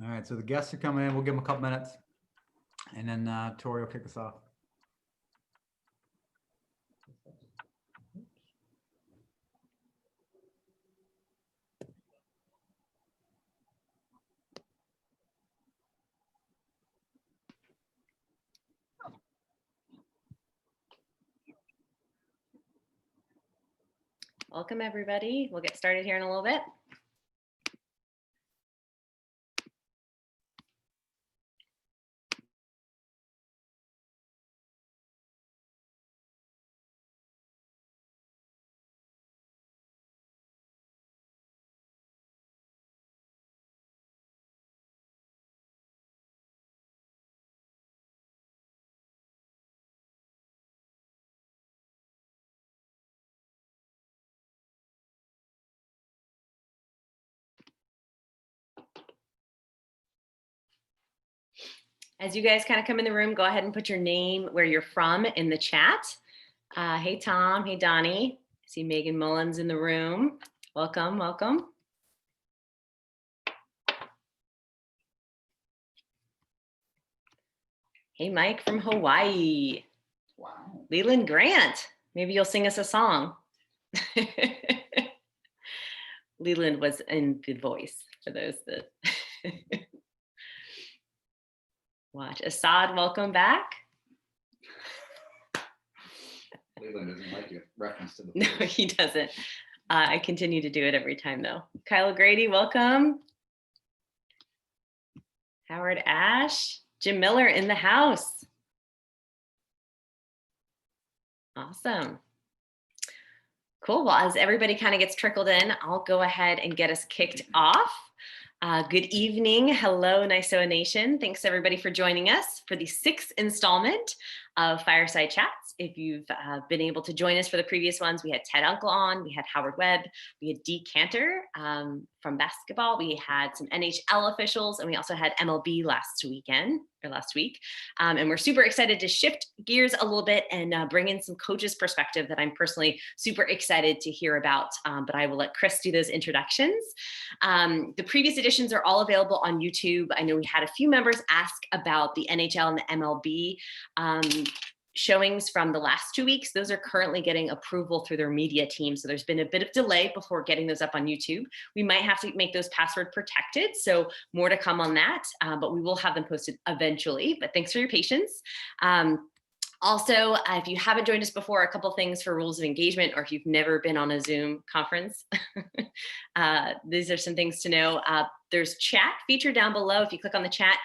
All right, so the guests are coming in. We'll give them a couple minutes, and then Tori will kick us off. Welcome, everybody. We'll get started here in a little bit. As you guys kind of come in the room, go ahead and put your name, where you're from, in the chat. Hey, Tom. Hey, Donnie. I see Megan Mullins in the room. Welcome, welcome. Hey, Mike from Hawaii. Wow. Leland Grant. Maybe you'll sing us a song. Leland was in The Voice, for those that watch. Assad, welcome back. Leland doesn't like your reference to The No, Voice. he doesn't. I continue to do it every time, though. Kyle Grady, welcome. Howard Ash. Jim Miller in the house. Awesome. Cool. Well, as everybody kind of gets trickled in, I'll go ahead and get us kicked off. Good evening. Hello, NISOA Nation. Thanks everybody for joining us for the 6th installment of Fireside Chats. If you've been able to join us for the previous ones, we had Ted Uncle on, we had Howard Webb, we had Dee Cantor from basketball, we had some NHL officials, and we also had MLB last week. And we're super excited to shift gears a little bit and bring in some coaches' perspective that I'm personally super excited to hear about, but I will let Chris do those introductions. The previous editions are all available on YouTube. I know we had a few members ask about the NHL and the MLB showings from the last 2 weeks. Those are currently getting approval through their media team. So there's been a bit of delay before getting those up on YouTube. We might have to make those password protected. So more to come on that, but we will have them posted eventually. But thanks for your patience. Also, if you haven't joined us before, a couple things for rules of engagement, or if you've never been on a Zoom conference, these are some things to know. There's chat feature down below. If you click on the chat,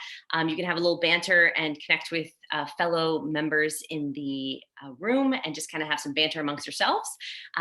you can have a little banter and connect with fellow members in the room and just kind of have some banter amongst yourselves.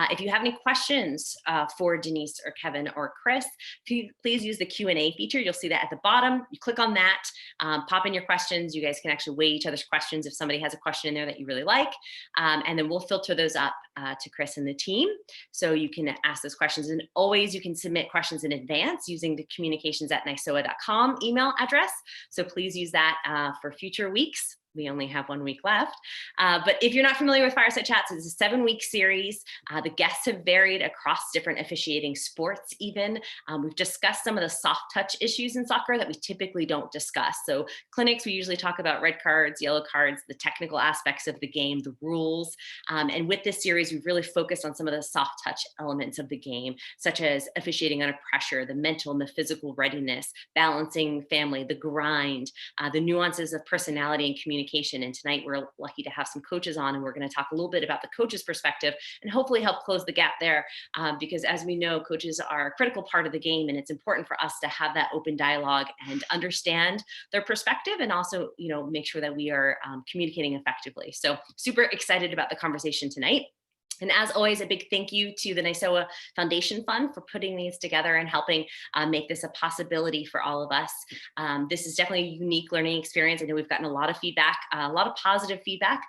If you have any questions for Denise or Kevin or Chris, please use the Q&A feature. You'll see that at the bottom. You click on that, pop in your questions. You guys can actually weigh each other's questions if somebody has a question in there that you really like. And then we'll filter those up to Chris and the team. So you can ask those questions. And always you can submit questions in advance using the communications@nisoa.com email address. So please use that for future weeks. We only have 1 week left. But if you're not familiar with Fireside Chats, it's a 7-week series. The guests have varied across different officiating sports even. We've discussed some of the soft touch issues in soccer that we typically don't discuss. So clinics, we usually talk about red cards, yellow cards, the technical aspects of the game, the rules. And with this series, we've really focused on some of the soft touch elements of the game, such as officiating under pressure, the mental and the physical readiness, balancing family, the grind, the nuances of personality and communication. And tonight we're lucky to have some coaches on, and we're going to talk a little bit about the coaches' perspective and hopefully help close the gap there, because as we know, coaches are a critical part of the game, and it's important for us to have that open dialogue and understand their perspective, and also, you know, make sure that we are communicating effectively. So super excited about the conversation tonight. And as always, a big thank you to the NISOA Foundation Fund for putting these together and helping make this a possibility for all of us. This is definitely a unique learning experience. I know we've gotten a lot of feedback, a lot of positive feedback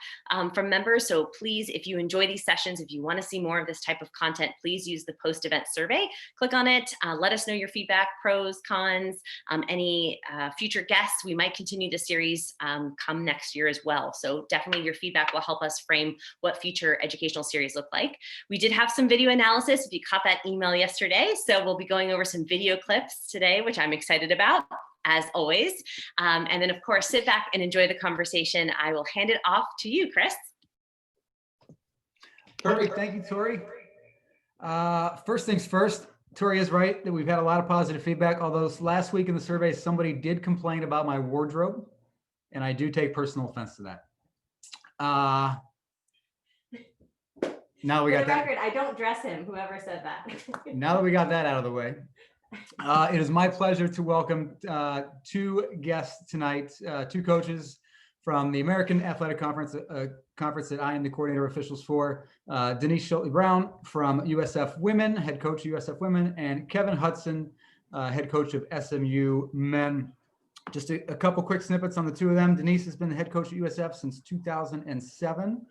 from members. So please, if you enjoy these sessions, if you want to see more of this type of content, please use the post-event survey. Click on it. Let us know your feedback, pros, cons, any future guests. We might continue the series come next year as well. So definitely your feedback will help us frame what future educational series look like. We did have some video analysis if you caught that email yesterday. So we'll be going over some video clips today, which I'm excited about. as always. And then, of course, sit back and enjoy the conversation. I will hand it off to you, Chris. Perfect. Thank you, Tori. First things first, Tori is right that we've had a lot of positive feedback, although last week in the survey, somebody did complain about my wardrobe, and I do take personal offense to that. Now we got that. I don't dress him, whoever said that. Now that we got that out of the way, it is my pleasure to welcome two guests tonight, two coaches from the American Athletic Conference, conference that I am the coordinator of officials for, Denise Schilte-Brown from USF Women, head coach of USF Women, and Kevin Hudson, head coach of SMU Men. Just a couple quick snippets on the two of them. Denise has been the head coach at USF since 2007.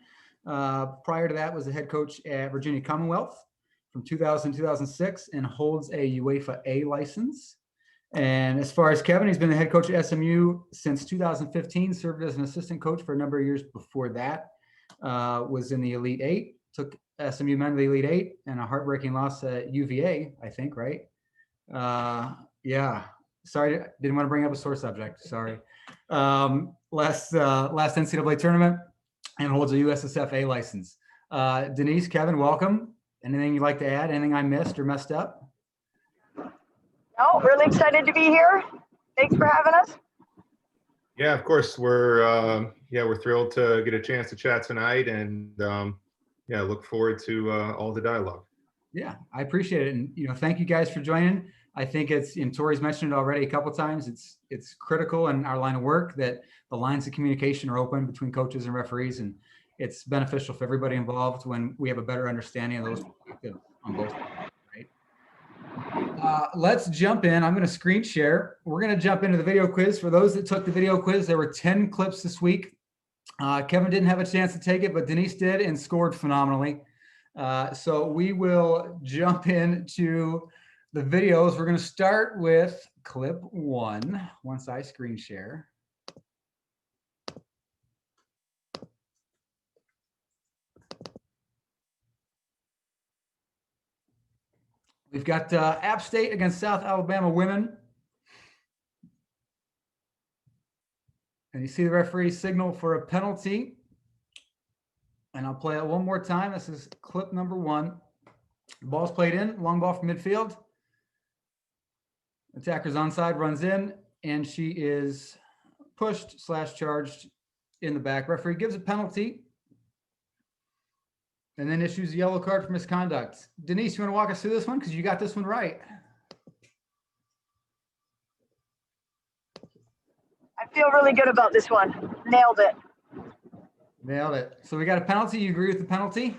Prior to that was the head coach at Virginia Commonwealth from 2000 to 2006 and holds a UEFA A license. And as far as Kevin, he's been the head coach at SMU since 2015, served as an assistant coach for a number of years before that, was in the Elite Eight, took SMU men to the Elite Eight, and a heartbreaking loss at UVA, I think, right? Yeah, sorry, didn't want to bring up a sore subject, sorry. Last NCAA tournament, and holds a USSF A license. Denise, Kevin, welcome. Anything you'd like to add? Anything I missed or messed up? No, really excited to be here. Thanks for having us. Yeah, of course. We're thrilled to get a chance to chat tonight, and yeah, look forward to all the dialogue. Yeah, I appreciate it, and thank you guys for joining. I think it's, and Tori's mentioned it already a couple of times, it's critical in our line of work that the lines of communication are open between coaches and referees, and it's beneficial for everybody involved when we have a better understanding of those perspectives on both sides, right? Let's jump in. I'm going to screen share. We're going to jump into the video quiz. For those that took the video quiz, there were 10 clips this week. Kevin didn't have a chance to take it, but Denise did and scored phenomenally. So we will jump into the videos. We're going to start with clip 1 once I screen share. We've got App State against South Alabama women. And you see the referee signal for a penalty. And I'll play it one more time. This is clip number 1. The ball's played in, long ball from midfield. Attacker's onside, runs in, and she is pushed / charged in the back. Referee gives a penalty and then issues a yellow card for misconduct. Denise, you want to walk us through this one? Because you got this one right. I feel really good about this one. Nailed it. Nailed it. So we got a penalty. You agree with the penalty?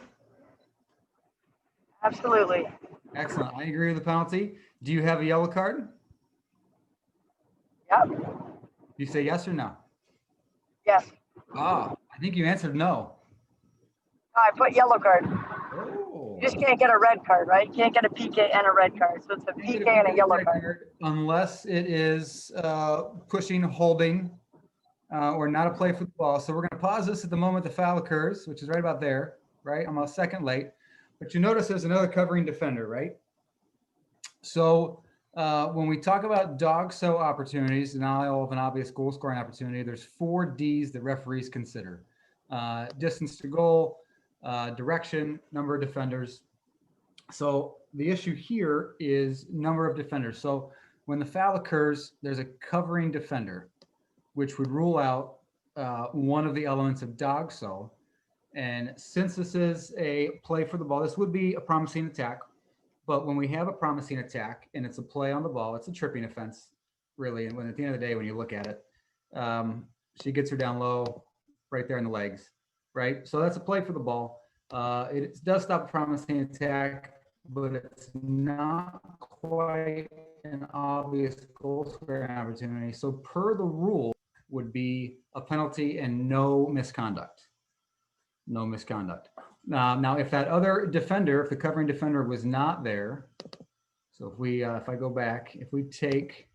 Absolutely. Excellent. I agree with the penalty. Do you have a yellow card? Yep. You say yes or no? Yes. Ah, I think you answered no. I put yellow card. Oh. You just can't get a red card, right? You can't get a PK and a red card. So it's a PK and a yellow card. Unless it is pushing, holding, or not a play for the ball. So we're going to pause this at the moment the foul occurs, which is right about there, right? I'm a second late. But you notice there's another covering defender, right? So when we talk about dog-so opportunities, denial of an obvious goal scoring opportunity, there's 4 Ds that referees consider. Distance to goal, direction, number of defenders. So the issue here is number of defenders. So when the foul occurs, there's a covering defender, which would rule out one of the elements of dog-so. And since this is a play for the ball, this would be a promising attack. But when we have a promising attack and it's a play on the ball, it's a tripping offense, really. And when at the end of the day, when you look at it, she gets her down low, right there in the legs, right? So that's a play for the ball. It does stop a promising attack, but it's not quite an obvious goal scoring opportunity. So per the rule would be a penalty and no misconduct. No misconduct. Now, if that other defender, if the covering defender was not there, so if we, if I go back, if we take,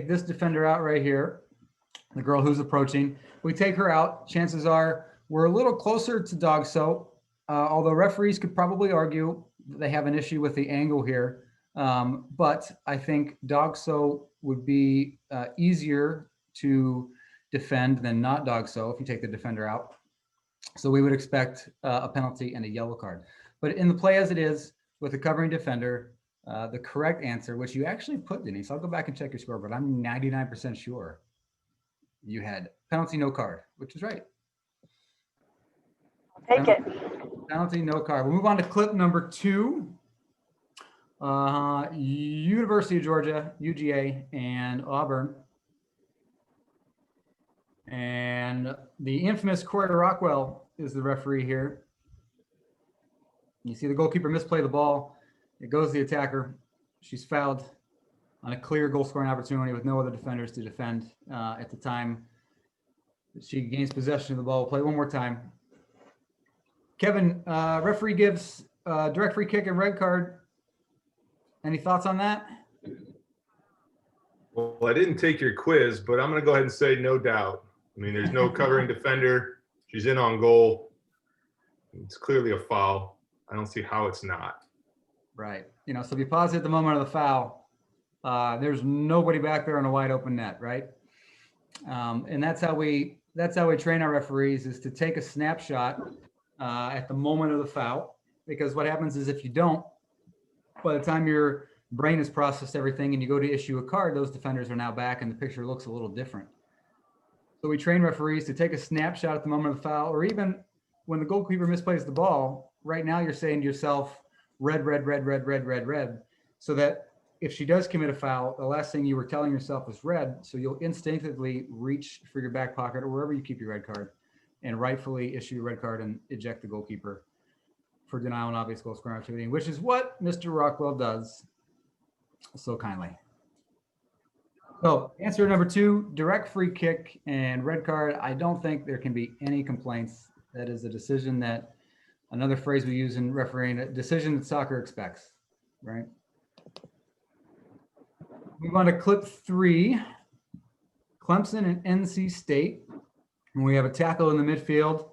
this defender out right here, the girl who's approaching, we take her out, chances are we're a little closer to dog-so although referees could probably argue they have an issue with the angle here. But I think DOGSO would be easier to defend than not DOGSO if you take the defender out. So we would expect a penalty and a yellow card. But in the play as it is with the covering defender, the correct answer, which you actually put, Denise, I'll go back and check your score, but I'm 99% sure you had penalty, no card, which is right. Take it. Penalty, no card. We'll move on to clip number 2. University of Georgia, UGA, and Auburn. And the infamous Corey Rockwell is the referee here. You see the goalkeeper misplay the ball. It goes to the attacker. She's fouled on a clear goal scoring opportunity with no other defenders to defend at the time. She gains possession of the ball. We'll play one more time. Kevin, referee gives direct free kick and red card. Any thoughts on that? Well, I didn't take your quiz, but I'm going to go ahead and say no doubt. I mean, there's no covering defender. She's in on goal. It's clearly a foul. I don't see how it's not. Right. You know, so if you pause at the moment of the foul, there's nobody back there on a wide open net, right? And that's how we train our referees, is to take a snapshot at the moment of the foul, because what happens is if you don't, by the time your brain has processed everything and you go to issue a card, those defenders are now back and the picture looks a little different. So we train referees to take a snapshot at the moment of the foul, or even when the goalkeeper misplays the ball. Right now you're saying to yourself, red, red, red, red, red, red, red, so that if she does commit a foul, the last thing you were telling yourself was red. So you'll instinctively reach for your back pocket or wherever you keep your red card and rightfully issue your red card and eject the goalkeeper for denial and obvious goal scoring activity, which is what Mr. Rockwell does so kindly. So answer number 2, direct free kick and red card. I don't think there can be any complaints. That is a decision that, another phrase we use in refereeing, a decision that soccer expects, right? Move on to clip 3, Clemson and NC State. And we have a tackle in the midfield.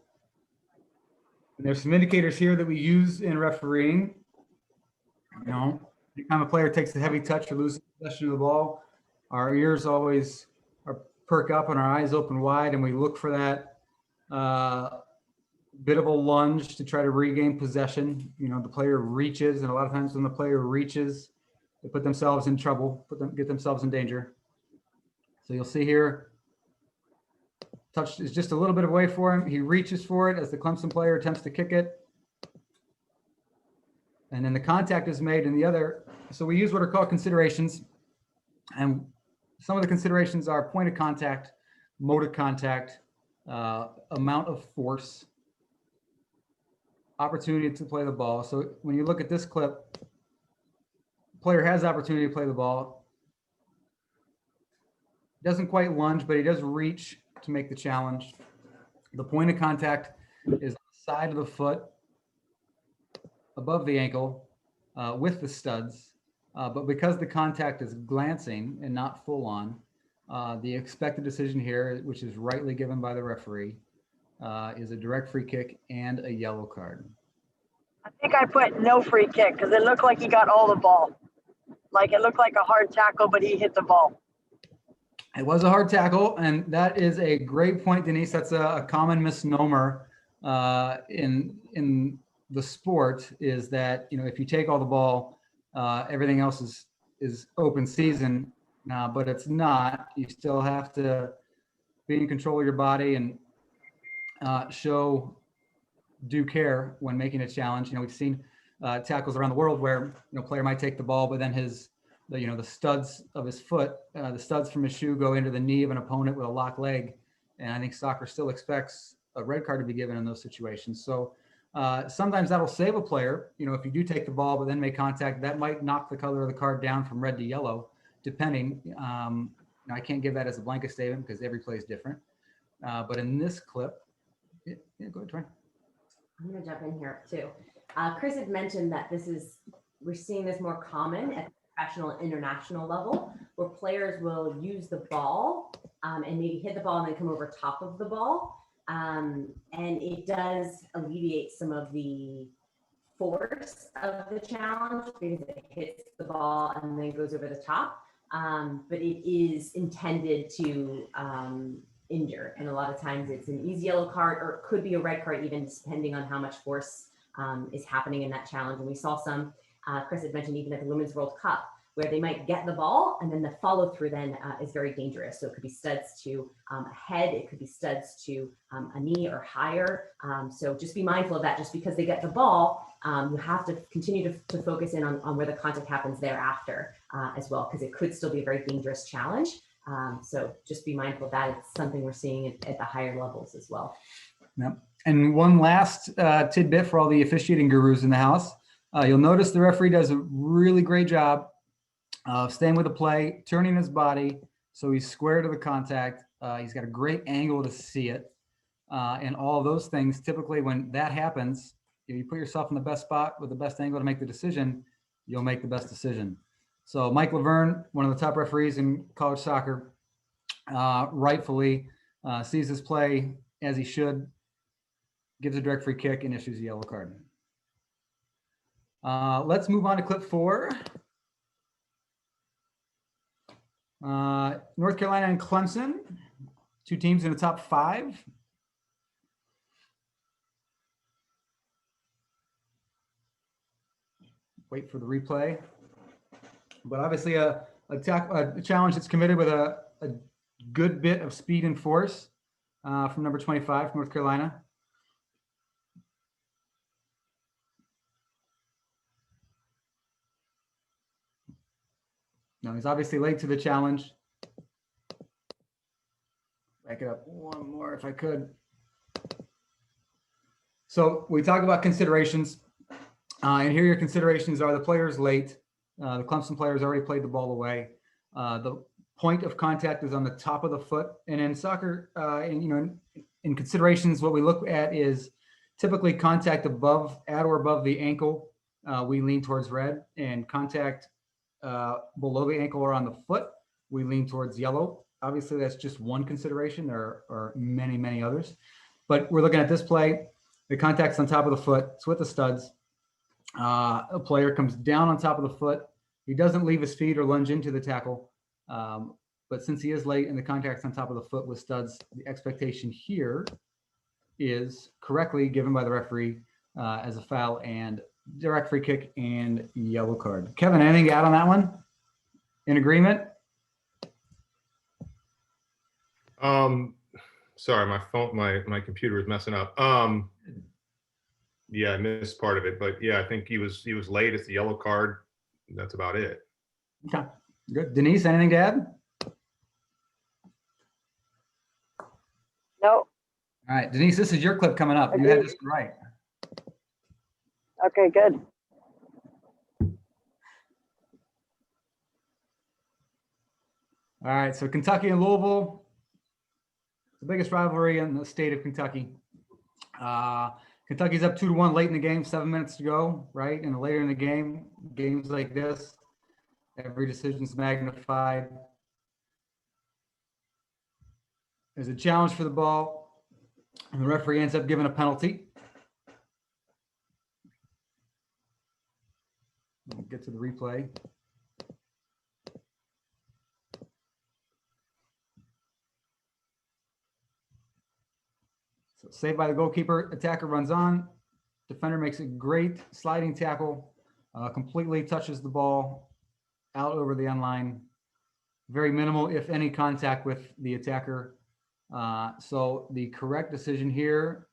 And there's some indicators here that we use in refereeing. You know, anytime a player takes a heavy touch or loses possession of the ball, our ears always perk up and our eyes open wide, and we look for that bit of a lunge to try to regain possession. You know, the player reaches, and a lot of times when the player reaches, they put themselves in trouble, get themselves in danger. So you'll see here, touch is just a little bit away for him. He reaches for it as the Clemson player attempts to kick it. And then the contact is made in the other. So we use what are called considerations. And some of the considerations are point of contact, mode of contact, amount of force, opportunity to play the ball. So when you look at this clip, the player has opportunity to play the ball. Doesn't quite lunge, but he does reach to make the challenge. The point of contact is on the side of the foot, above the ankle, with the studs. But because the contact is glancing and not full on, the expected decision here, which is rightly given by the referee, is a direct free kick and a yellow card. I think I put no free kick because it looked like he got all the ball. Like it looked like a hard tackle, but he hit the ball. It was a hard tackle, and that is a great point, Denise. That's a common misnomer in the sport, is that, you know, if you take all the ball, everything else is open season. But it's not. You still have to be in control of your body and show due care when making a challenge. You know, we've seen tackles around the world where, you know, player might take the ball, but then the studs of his foot, the studs from his shoe go into the knee of an opponent with a locked leg. And I think soccer still expects a red card to be given in those situations. So sometimes that'll save a player. You know, if you do take the ball, but then make contact, that might knock the color of the card down from red to yellow, depending. I can't give that as a blanket statement because every play is different. But in this clip, yeah, go ahead, Troy. I'm going to jump in here too. Chris had mentioned that we're seeing this more common at the professional and international level, where players will use the ball and maybe hit the ball and then come over top of the ball. And it does alleviate some of the force of the challenge because it hits the ball and then goes over the top. But it is intended to injure. And a lot of times it's an easy yellow card, or it could be a red card, even depending on how much force is happening in that challenge. And we saw some, Chris had mentioned even at the Women's World Cup, where they might get the ball and then the follow through then is very dangerous. So it could be studs to a head, it could be studs to a knee or higher. So just be mindful of that. Just because they get the ball, you have to continue to focus in on where the contact happens thereafter as well, because it could still be a very dangerous challenge. So just be mindful of that. It's something we're seeing at the higher levels as well. Yep. And one last tidbit for all the officiating gurus in the house. You'll notice the referee does a really great job of staying with the play, turning his body so he's square to the contact. He's got a great angle to see it. And all of those things, typically when that happens, you put yourself in the best spot with the best angle to make the decision, you'll make the best decision. So Mike Laverne, one of the top referees in college soccer, rightfully sees this play as he should, gives a direct free kick and issues a yellow card. Let's move on to clip 4. North Carolina and Clemson, 2 teams in the top 5. Wait for the replay. But obviously a challenge that's committed with a good bit of speed and force from number 25, North Carolina. No, he's obviously late to the challenge. Back it up one more if I could. So we talk about considerations. And here your considerations are: the player's late. The Clemson player's already played the ball away. The point of contact is on the top of the foot. And in soccer, in considerations, what we look at is typically contact at or above the ankle. We lean towards red, and contact below the ankle or on the foot, we lean towards yellow. Obviously, that's just one consideration. There are many, many others. But we're looking at this play. The contact's on top of the foot. It's with the studs. A player comes down on top of the foot. He doesn't leave his feet or lunge into the tackle. But since he is late and the contact's on top of the foot with studs, the expectation here is correctly given by the referee as a foul and direct free kick and yellow card. Kevin, anything to add on that one? In agreement? Sorry, my phone, my computer is messing up. Yeah, I missed part of it, but yeah, I think he was late. It's the yellow card. That's about it. Okay, good. Denise, anything to add? No. All right, Denise, this is your clip coming up. You had this right. Okay, good. All right, so Kentucky and Louisville, the biggest rivalry in the state of Kentucky. Kentucky's up 2-1 late in the game, 7 minutes to go, right? And later in the game, games like this, every decision's magnified. There's a challenge for the ball, and the referee ends up giving a penalty. We'll get to the replay. So saved by the goalkeeper, attacker runs on. Defender makes a great sliding tackle, completely touches the ball out over the end line. Very minimal, if any, contact with the attacker. So the correct decision here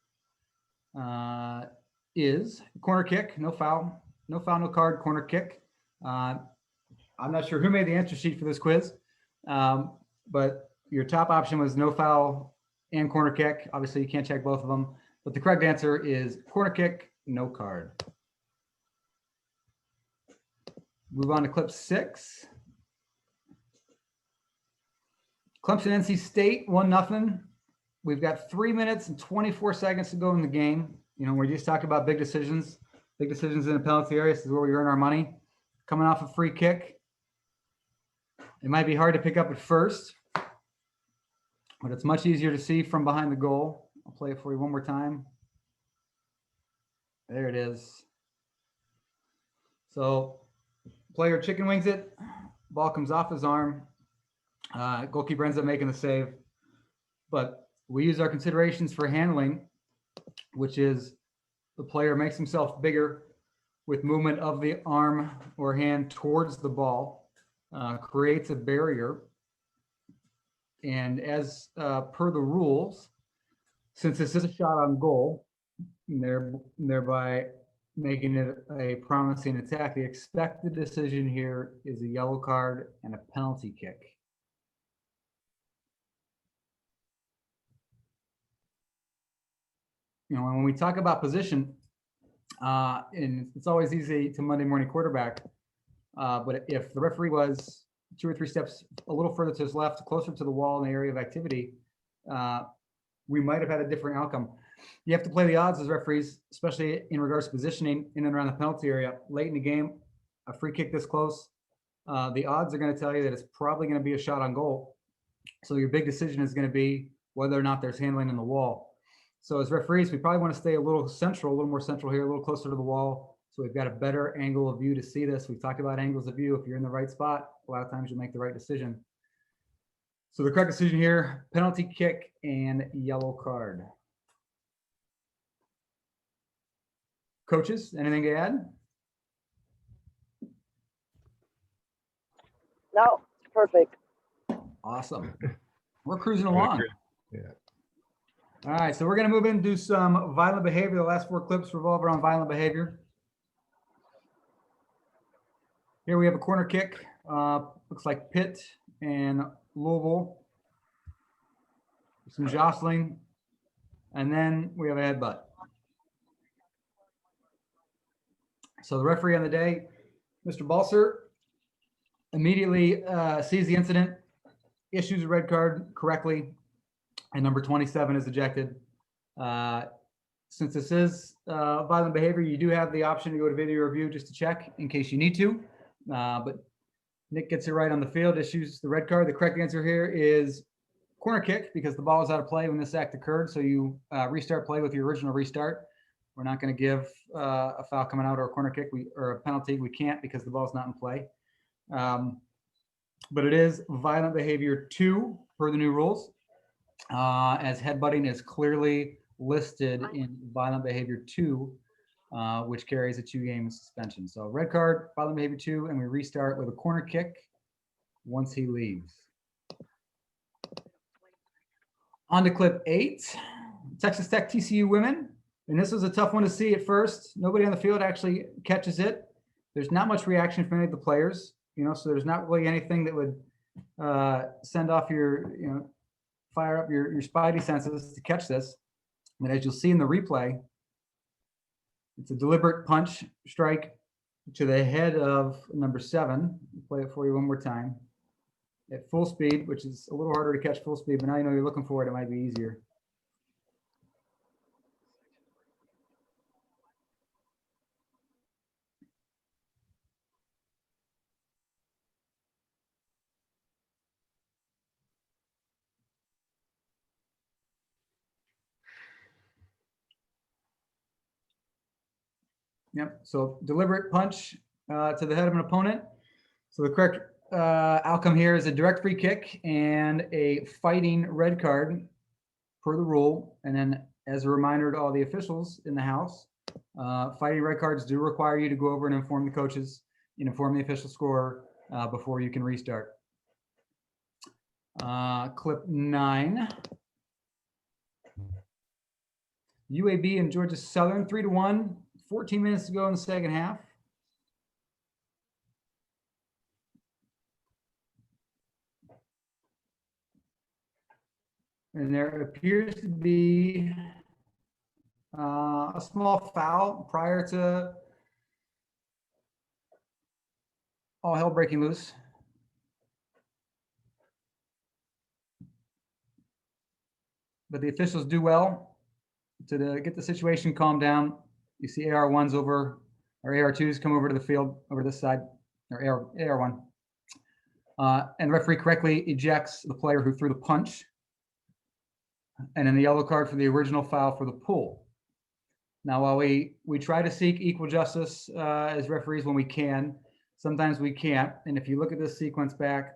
is corner kick, no foul. No foul, no card, corner kick. I'm not sure who made the answer sheet for this quiz, but your top option was no foul and corner kick. Obviously, you can't check both of them, but the correct answer is corner kick, no card. Move on to clip 6. Clemson NC State 1-0. We've got 3 minutes and 24 seconds to go in the game. You know, we just talked about big decisions. Big decisions in the penalty area. This is where we earn our money. Coming off a free kick. It might be hard to pick up at first, but it's much easier to see from behind the goal. I'll play it for you one more time. There it is. So player chicken wings it, ball comes off his arm. Goalkeeper ends up making the save. But we use our considerations for handling, which is the player makes himself bigger with movement of the arm or hand towards the ball, creates a barrier. And as per the rules, since this is a shot on goal, thereby making it a promising attack, the expected decision here is a yellow card and a penalty kick. You know, when we talk about position, and it's always easy to Monday morning quarterback, but if the referee was 2 or 3 steps a little further to his left, closer to the wall in the area of activity, we might have had a different outcome. You have to play the odds as referees, especially in regards to positioning in and around the penalty area. Late in the game, a free kick this close, the odds are going to tell you that it's probably going to be a shot on goal. So your big decision is going to be whether or not there's handling in the wall. So as referees, we probably want to stay a little more central here, a little closer to the wall. So we've got a better angle of view to see this. We've talked about angles of view. If you're in the right spot, a lot of times you'll make the right decision. So the correct decision here, penalty kick and yellow card. Coaches, anything to add? No, it's perfect. Awesome. We're cruising along. Yeah. All right, so we're going to move in and do some violent behavior. The last 4 clips revolve around violent behavior. Here we have a corner kick. Looks like Pitt and Louisville. Some jostling. And then we have a headbutt. So the referee on the day, Mr. Balser, immediately sees the incident, issues a red card correctly, and number 27 is ejected. Since this is violent behavior, you do have the option to go to video review just to check in case you need to. But Nick gets it right on the field, issues the red card. The correct answer here is corner kick because the ball was out of play when this act occurred. So you restart play with your original restart. We're not going to give a foul coming out or a corner kick or a penalty. We can't because the ball's not in play. But it is violent behavior 2 per the new rules. As headbutting is clearly listed in violent behavior 2, which carries a 2-game suspension. So red card, violent behavior 2, and we restart with a corner kick once he leaves. On to clip 8, Texas Tech TCU women. And this was a tough one to see at first. Nobody on the field actually catches it. There's not much reaction from any of the players, so there's not really anything that would send off your, fire up your spidey senses to catch this. But as you'll see in the replay, it's a deliberate punch strike to the head of number 7. I'll play it for you one more time. At full speed, which is a little harder to catch full speed, but now you know you're looking for it, it might be easier. Yep. So deliberate punch to the head of an opponent. So the correct outcome here is a direct free kick and a fighting red card per the rule. And then as a reminder to all the officials in the house, fighting red cards do require you to go over and inform the coaches and inform the official scorer before you can restart. Clip 9. UAB and Georgia Southern 3-1. 14 minutes to go in the second half. And there appears to be a small foul prior to all hell breaking loose. But the officials do well to get the situation calmed down. You see AR1s over, or AR2s come over to the field, over this side, or AR1. And the referee correctly ejects the player who threw the punch. and then the yellow card for the original foul for the pull. Now, while we try to seek equal justice as referees when we can, sometimes we can't. And if you look at this sequence back,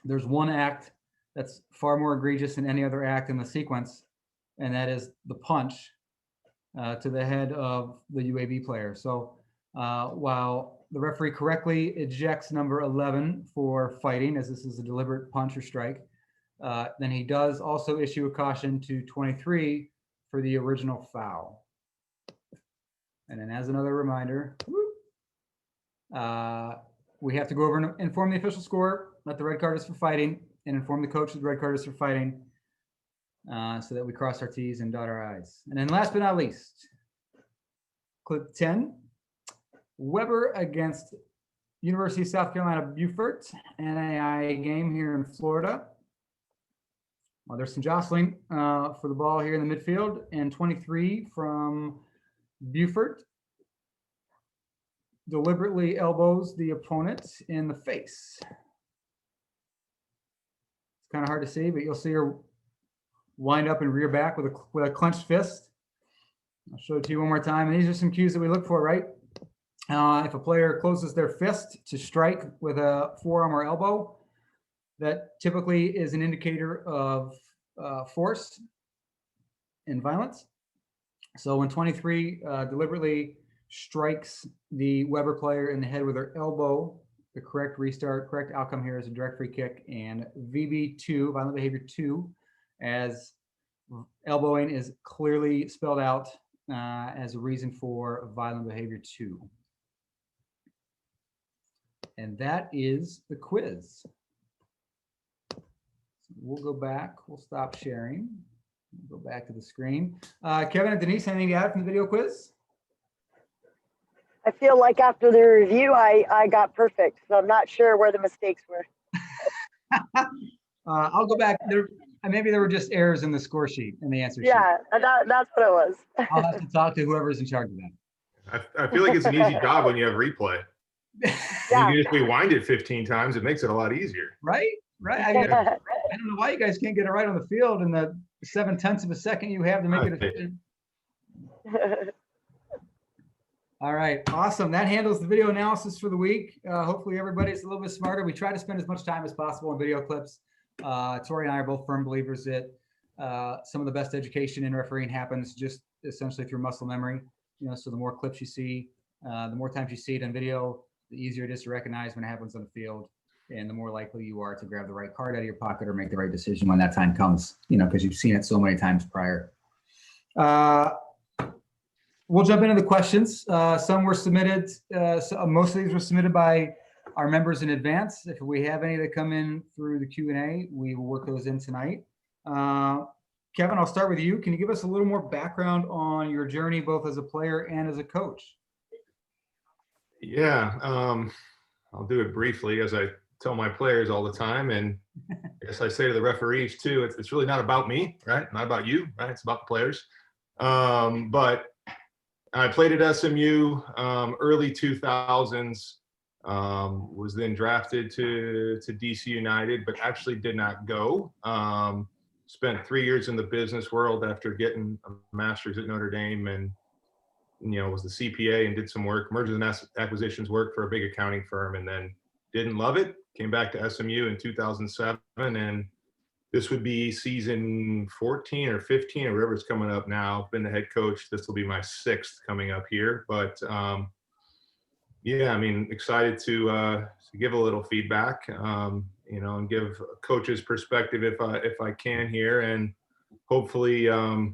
there's one act that's far more egregious than any other act in the sequence, and that is the punch to the head of the UAB player. So while the referee correctly ejects number 11 for fighting, as this is a deliberate punch or strike, then he does also issue a caution to 23 for the original foul. And then as another reminder, we have to go over and inform the official score, let the red card is for fighting, and inform the coach that the red card is for fighting, so that we cross our T's and dot our I's. And then last but not least, clip 10, Weber against University of South Carolina Beaufort, NAIA game here in Florida. Well, there's some jostling for the ball here in the midfield, and 23 from Beaufort deliberately elbows the opponent in the face. It's kind of hard to see, but you'll see her wind up and rear back with a clenched fist. I'll show it to you one more time. And these are some cues that we look for, right? If a player closes their fist to strike with a forearm or elbow, that typically is an indicator of force and violence. So when 23 deliberately strikes the Weber player in the head with her elbow, the correct outcome here is a direct free kick, and VB2, violent behavior 2, as elbowing is clearly spelled out as a reason for violent behavior 2. And that is the quiz. So we'll go back, we'll stop sharing. We'll go back to the screen. Kevin and Denise, anything to add from the video quiz? I feel like after the review, I got perfect. So I'm not sure where the mistakes were. I'll go back. Maybe there were just errors in the score sheet in the answer sheet. Yeah, that's what it was. I'll have to talk to whoever's in charge of that. I feel like it's an easy job when you have replay. Yeah. You just rewind it 15 times. It makes it a lot easier. Right? I mean, I don't know why you guys can't get it right on the field in the 0.7 of a second you have to make it efficient. All right, awesome. That handles the video analysis for the week. Hopefully everybody's a little bit smarter. We try to spend as much time as possible on video clips. Tori and I are both firm believers that some of the best education in refereeing happens just essentially through muscle memory. So the more clips you see, the more times you see it on video, the easier it is to recognize when it happens on the field, and the more likely you are to grab the right card out of your pocket or make the right decision when that time comes, because you've seen it so many times prior. We'll jump into the questions. Some were submitted, most of these were submitted by our members in advance. If we have any that come in through the Q&A, we will work those in tonight. Kevin, I'll start with you. Can you give us a little more background on your journey, both as a player and as a coach? Yeah, I'll do it briefly, as I tell my players all the time, and I guess I say to the referees too, it's really not about me, right? Not about you, right? It's about the players. But I played at SMU early 2000s, was then drafted to DC United, but actually did not go. Spent 3 years in the business world after getting a master's at Notre Dame, and was the CPA and did some work, mergers and acquisitions work for a big accounting firm, and then didn't love it. Came back to SMU in 2007, and this would be season 14 or 15 or whatever's coming up now. Been the head coach. This will be my 6th coming up here, but yeah, I mean, excited to give a little feedback, and give a coach's perspective if I can here, and hopefully, I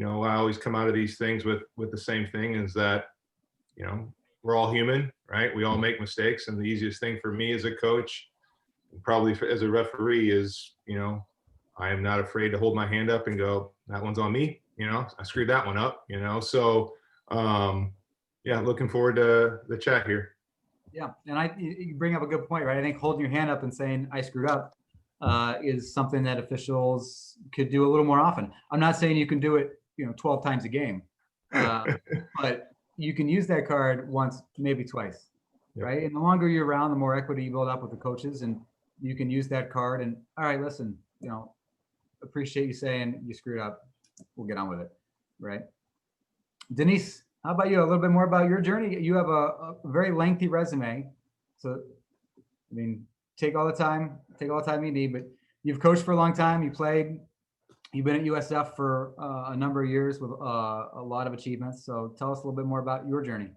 always come out of these things with the same thing, is that, we're all human, right? We all make mistakes, and the easiest thing for me as a coach, and probably as a referee, is, I am not afraid to hold my hand up and go, that one's on me, I screwed that one up, so yeah, looking forward to the chat here. Yeah, and you bring up a good point, right? I think holding your hand up and saying, I screwed up, is something that officials could do a little more often. I'm not saying you can do it, 12 times a game, but you can use that card once, maybe twice, right? And the longer you're around, the more equity you build up with the coaches, and you can use that card and, all right, listen, appreciate you saying you screwed up. We'll get on with it, right? Denise, how about you? A little bit more about your journey. You have a very lengthy resume. So, I mean, take all the time you need, but you've coached for a long time. You've been at USF for a number of years with a lot of achievements. So tell us a little bit more about your journey.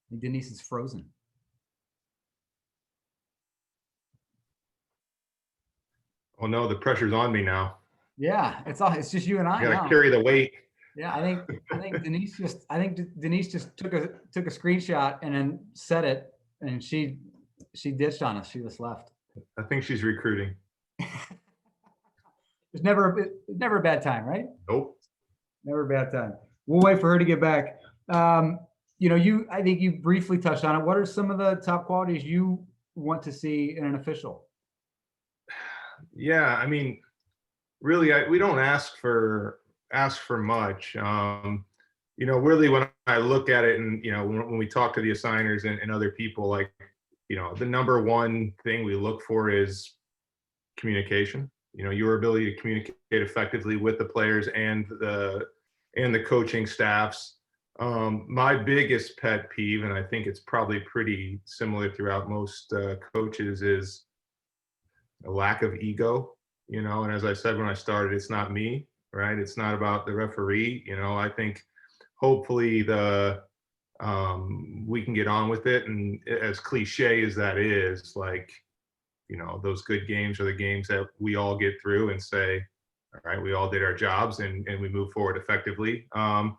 I think Denise is frozen. Oh no, the pressure's on me now. Yeah, it's just you and I I gotta now. carry the weight. Yeah, I think Denise just took a screenshot and then said it, and she ditched on us. She just left. I think she's recruiting. It's never a bad time, right? Nope. Never a bad time. We'll wait for her to get back. I think you briefly touched on it. What are some of the top qualities you want to see in an official? Yeah, I mean, really, we don't ask for much. Really, when I look at it, and when we talk to the assigners and other people, like, the number one thing we look for is communication. Your ability to communicate effectively with the players and the coaching staffs. My biggest pet peeve, and I think it's probably pretty similar throughout most coaches, is a lack of ego. And as I said when I started, it's not me, right? It's not about the referee. I think hopefully we can get on with it. And as cliche as that is, like, those good games are the games that we all get through and say, all right, we all did our jobs and we move forward effectively. And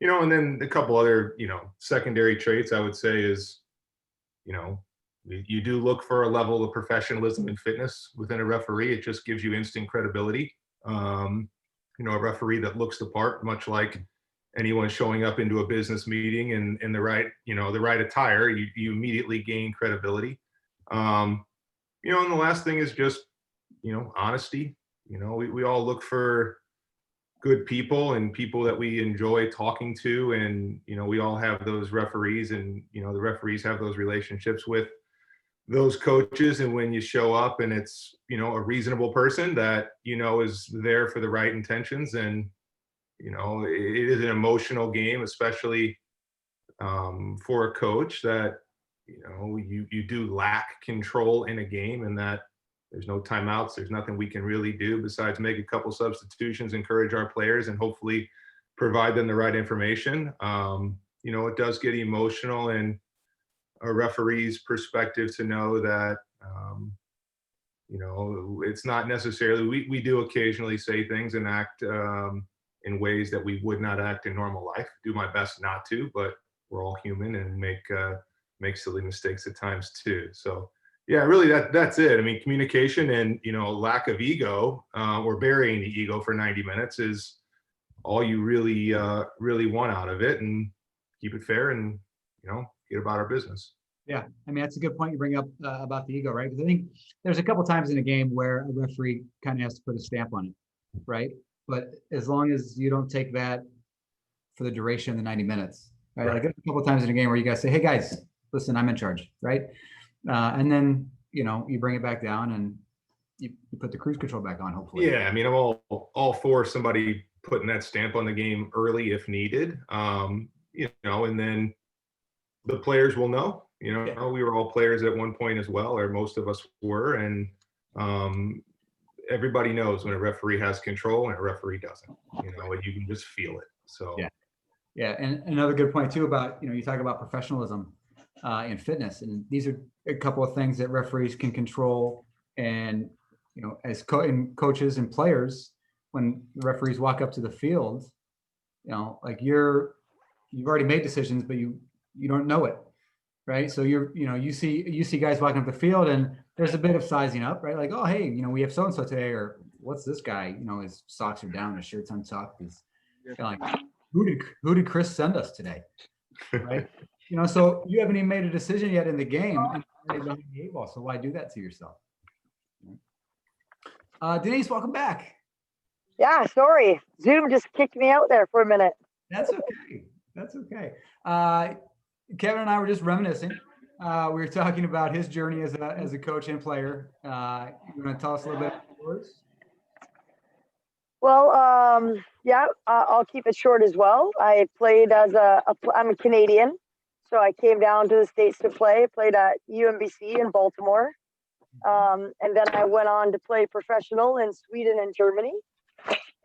then a couple other, secondary traits I would say is, you do look for a level of professionalism and fitness within a referee. It just gives you instant credibility. A referee that looks the part, much like anyone showing up into a business meeting in the right attire, you immediately gain credibility. And the last thing is just, honesty. We all look for good people and people that we enjoy talking to. And, we all have those referees, and, the referees have those relationships with those coaches. And when you show up and it's, a reasonable person that, is there for the right intentions, and, it is an emotional game, especially for a coach that, you do lack control in a game, and that there's no timeouts. There's nothing we can really do besides make a couple substitutions, encourage our players, and hopefully provide them the right information. It does get emotional, and a referee's perspective to know that, it's not necessarily, we do occasionally say things and act in ways that we would not act in normal life. Do my best not to, but we're all human and make silly mistakes at times too. So yeah, really that's it. I mean, communication and, lack of ego, or burying the ego for 90 minutes is all you really want out of it, and keep it fair and, get about our business. Yeah, I mean, that's a good point you bring up about the ego, right? Because I think there's a couple times in a game where a referee kind of has to put a stamp on it, right? But as long as you don't take that for the duration of the 90 minutes, right? Like, there's a couple times in a game where you guys say, hey guys, listen, I'm in charge, right? And then, you bring it back down and you put the cruise control back on, hopefully. Yeah, I mean, I'm all for somebody putting that stamp on the game early if needed. And then the players will know. We were all players at one point as well, or most of us were, and everybody knows when a referee has control and a referee doesn't. And you can just feel it. So yeah, and another good point too about you talk about professionalism in fitness, and these are a couple of things that referees can control. And as coaches and players, when the referees walk up to the field, like you've already made decisions, but you don't know it. Right. So you see guys walking up the field, and there's a bit of sizing up, right? Like, oh, hey, we have so-and-so today, or what's this guy? His socks are down, his shirt's untucked. He's like, who did Chris send us today? Right. So you haven't even made a decision yet in the game, and you're behind the eight ball. So why do that to yourself? Denise, welcome back. Yeah, sorry. Zoom just kicked me out there for a minute. That's okay. Kevin and I were just reminiscing We were talking about his journey as a coach and player. You want to tell us a little bit about yours? Well, yeah, I'll keep it short as well. I played as I'm a Canadian, so I came down to the States to play. Played at UMBC in Baltimore, and then I went on to play professional in Sweden and Germany.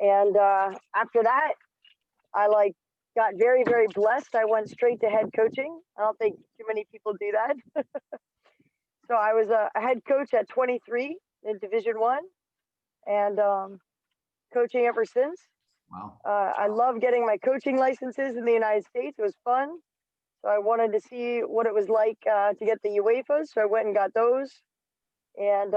And after that, I got very, very blessed. I went straight to head coaching. I don't think too many people do that. So I was a head coach at 23 in Division I, and coaching ever since. Wow. I love getting my coaching licenses in the United States. It was fun. So I wanted to see what it was like to get the UEFAs. So I went and got those. And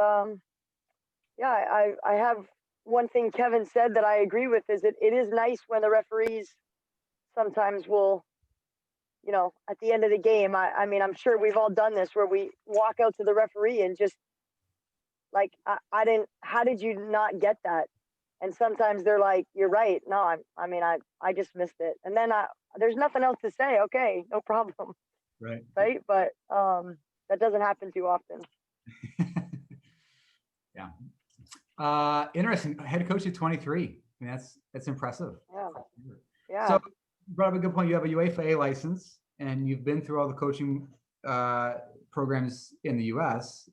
yeah, I have one thing Kevin said that I agree with is it is nice when the referees sometimes will, you know, at the end of the game, I mean, I'm sure we've all done this where we walk out to the referee and just like, how did you not get that? And sometimes they're like, you're right. No, I just missed it. And then there's nothing else to say. Okay, no problem. Right. Right. But that doesn't happen too often. Yeah. Interesting. Head coach at 23. I mean, that's impressive. Yeah. Yeah. So you brought up a good point. You have a UEFA A license and you've been through all the coaching programs in the US.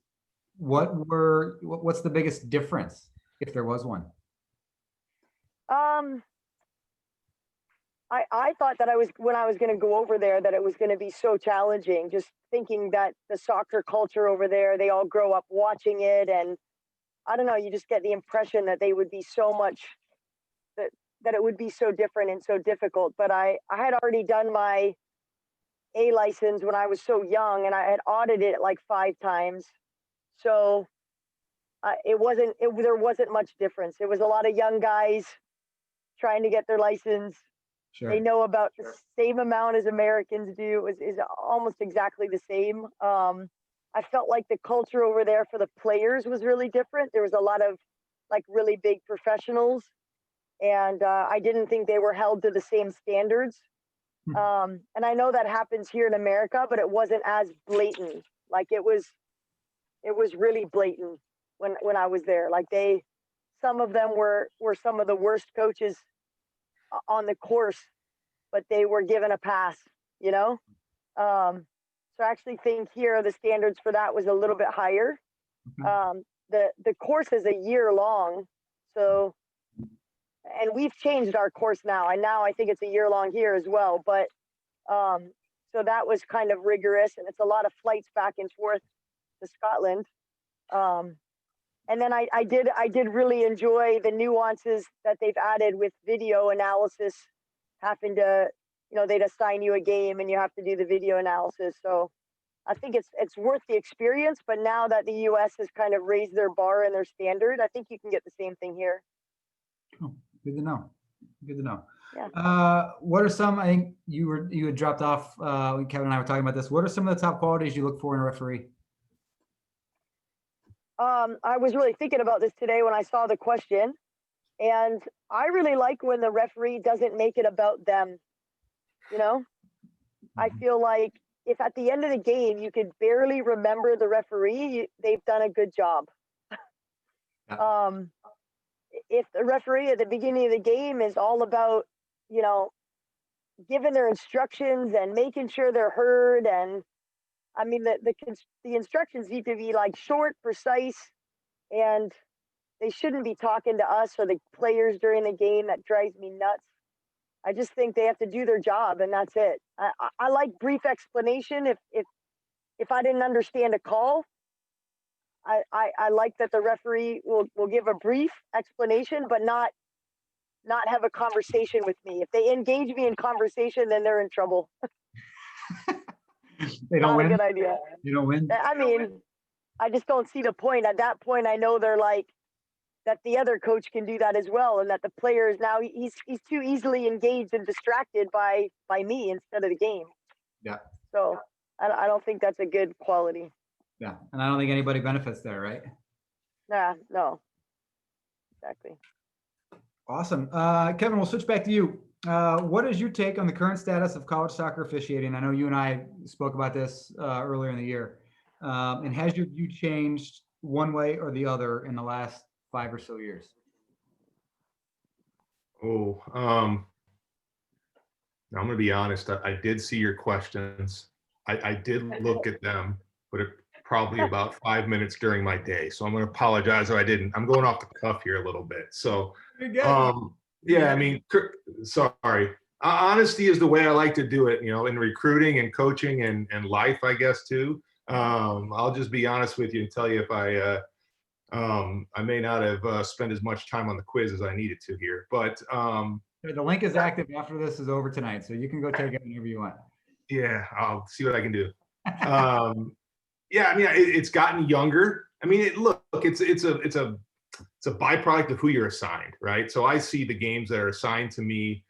What's the biggest difference, if there was one? I thought that when I was going to go over there, that it was going to be so challenging, just thinking that the soccer culture over there, they all grow up watching it. And I don't know, you just get the impression that they would be so much, that it would be so different and so difficult. But I had already done my A license when I was so young, and I had audited it like 5 times. So there wasn't much difference. It was a lot of young guys trying to get their license. Sure. They know about the same amount as Americans do. Is almost exactly the same. I felt like the culture over there for the players was really different. There was a lot of like really big professionals, and I didn't think they were held to the same standards. And I know that happens here in America, but it wasn't as blatant. Like it was really blatant when I was there. Like some of them were some of the worst coaches on the course, but they were given a pass, you know? So I actually think here the standards for that was a little bit higher. The course is a year long. So, and we've changed our course now. And now I think it's a year long here as well. But so that was kind of rigorous, and it's a lot of flights back and forth to Scotland. And then I did really enjoy the nuances that they've added with video analysis, having to, you know, they'd assign you a game and you have to do the video analysis. So I think it's worth the experience, but now that the US has kind of raised their bar and their standard, I think you can get the same thing here. Oh, good to know. Good to know. Yeah. What are some, I think you had dropped off, Kevin and I were talking about this. What are some of the top qualities you look for in a referee? I was really thinking about this today when I saw the question, and I really like when the referee doesn't make it about them. You know, I feel like if at the end of the game you could barely remember the referee, they've done a good job. If the referee at the beginning of the game is all about, you know, giving their instructions and making sure they're heard, and I mean, the instructions need to be like short, precise, and they shouldn't be talking to us or the players during the game. That drives me nuts. I just think they have to do their job, and that's it. I like brief explanation. If I didn't understand a call, I like that the referee will give a brief explanation, but not have a conversation with me. If they engage me in conversation, then they're in trouble. They don't win. Not a good idea. You don't win. I mean, I just don't see the point. At that point, I know they're like that the other coach can do that as well, and that the players now he's too easily engaged and distracted by me instead of the game. Yeah. So I don't think that's a good quality. Yeah, and I don't think anybody benefits there, right? Nah, no. Exactly. Awesome. Kevin, we'll switch back to you. What is your take on the current status of college soccer officiating? I know you and I spoke about this earlier in the year. And has your view changed one way or the other in the last 5 or so years? Oh, I'm going to be honest. I did see your questions. I did look at them, but probably about 5 minutes during my day. So I'm going to apologize if I didn't. I'm going off the cuff here a little bit. So, yeah, I mean, sorry. Honesty is the way I like to do it, in recruiting and coaching and life, I guess, too. I'll just be honest with you and tell you if I may not have spent as much time on the quiz as I needed to here, but the link is active after this is over tonight, so you can go take it whenever you want. Yeah, I'll see what I can do. Yeah, I mean, it's gotten younger. I mean, it's a byproduct of who you're assigned, right? So I see the games that are assigned to me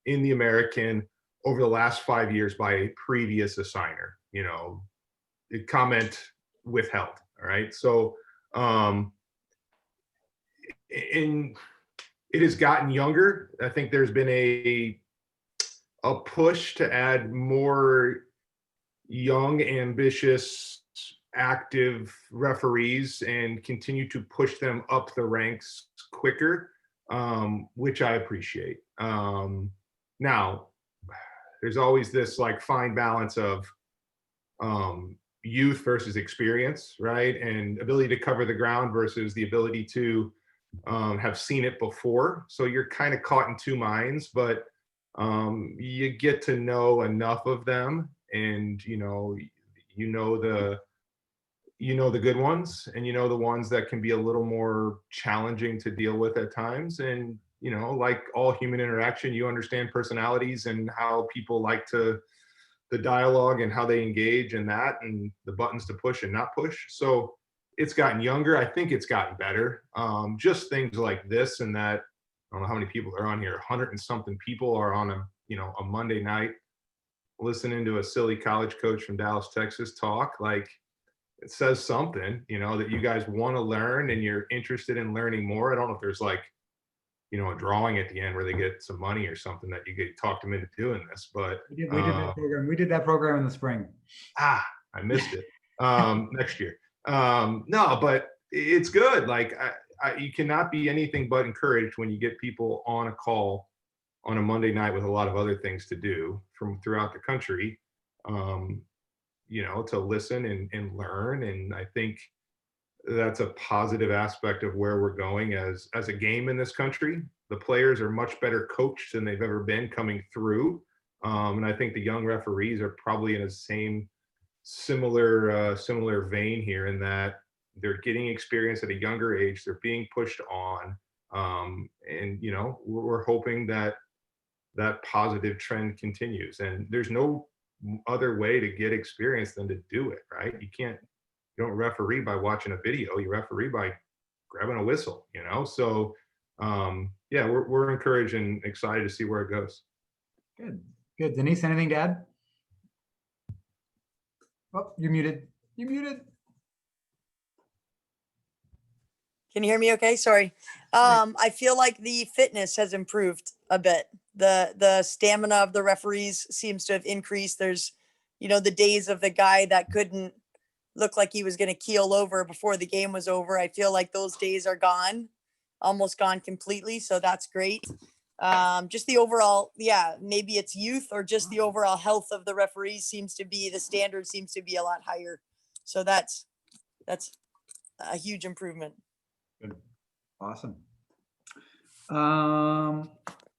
in the American over the last 5 years by a previous assigner, comment withheld. All right. So, it has gotten younger. I think there's been a push to add more young, ambitious, active referees and continue to push them up the ranks quicker, which I appreciate. Now, there's always this like fine balance of youth versus experience, right? And ability to cover the ground versus the ability to have seen it before. So you're kind of caught in two minds, but you get to know enough of them, and you know the good ones, and the ones that can be a little more challenging to deal with at times. And like all human interaction, you understand personalities and how people like to the dialogue and how they engage in that, and the buttons to push and not push. So it's gotten younger. I think it's gotten better. Just things like this and that. I don't know how many people are on here. 100 and something people are on a Monday night listening to a silly college coach from Dallas, Texas talk. Like, it says something, that you guys want to learn and you're interested in learning more. I don't know if there's like, a drawing at the end where they get some money or something that you get talk them into doing this, but we did that program in the spring. I missed it. Next year. No, but it's good. Like you cannot be anything but encouraged when you get people on a call on a Monday night with a lot of other things to do from throughout the country, to listen and learn. And I think that's a positive aspect of where we're going as a game in this country. The players are much better coached than they've ever been coming through. And I think the young referees are probably in the same similar vein here, in that they're getting experience at a younger age. They're being pushed on. And, we're hoping that positive trend continues. And there's no other way to get experience than to do it, right? You don't referee by watching a video. You referee by grabbing a whistle, So, yeah, we're encouraged and excited to see where it goes. Good. Denise, anything to add? Oh, you're muted. Can you hear me okay? Sorry. I feel like the fitness has improved a bit. The stamina of the referees seems to have increased. There's, the days of the guy that couldn't look like he was going to keel over before the game was over. I feel like those days are gone, almost gone completely. So that's great. Just the overall, maybe it's youth or just the overall health of the referees the standard seems to be a lot higher. So that's a huge improvement. Good. Awesome.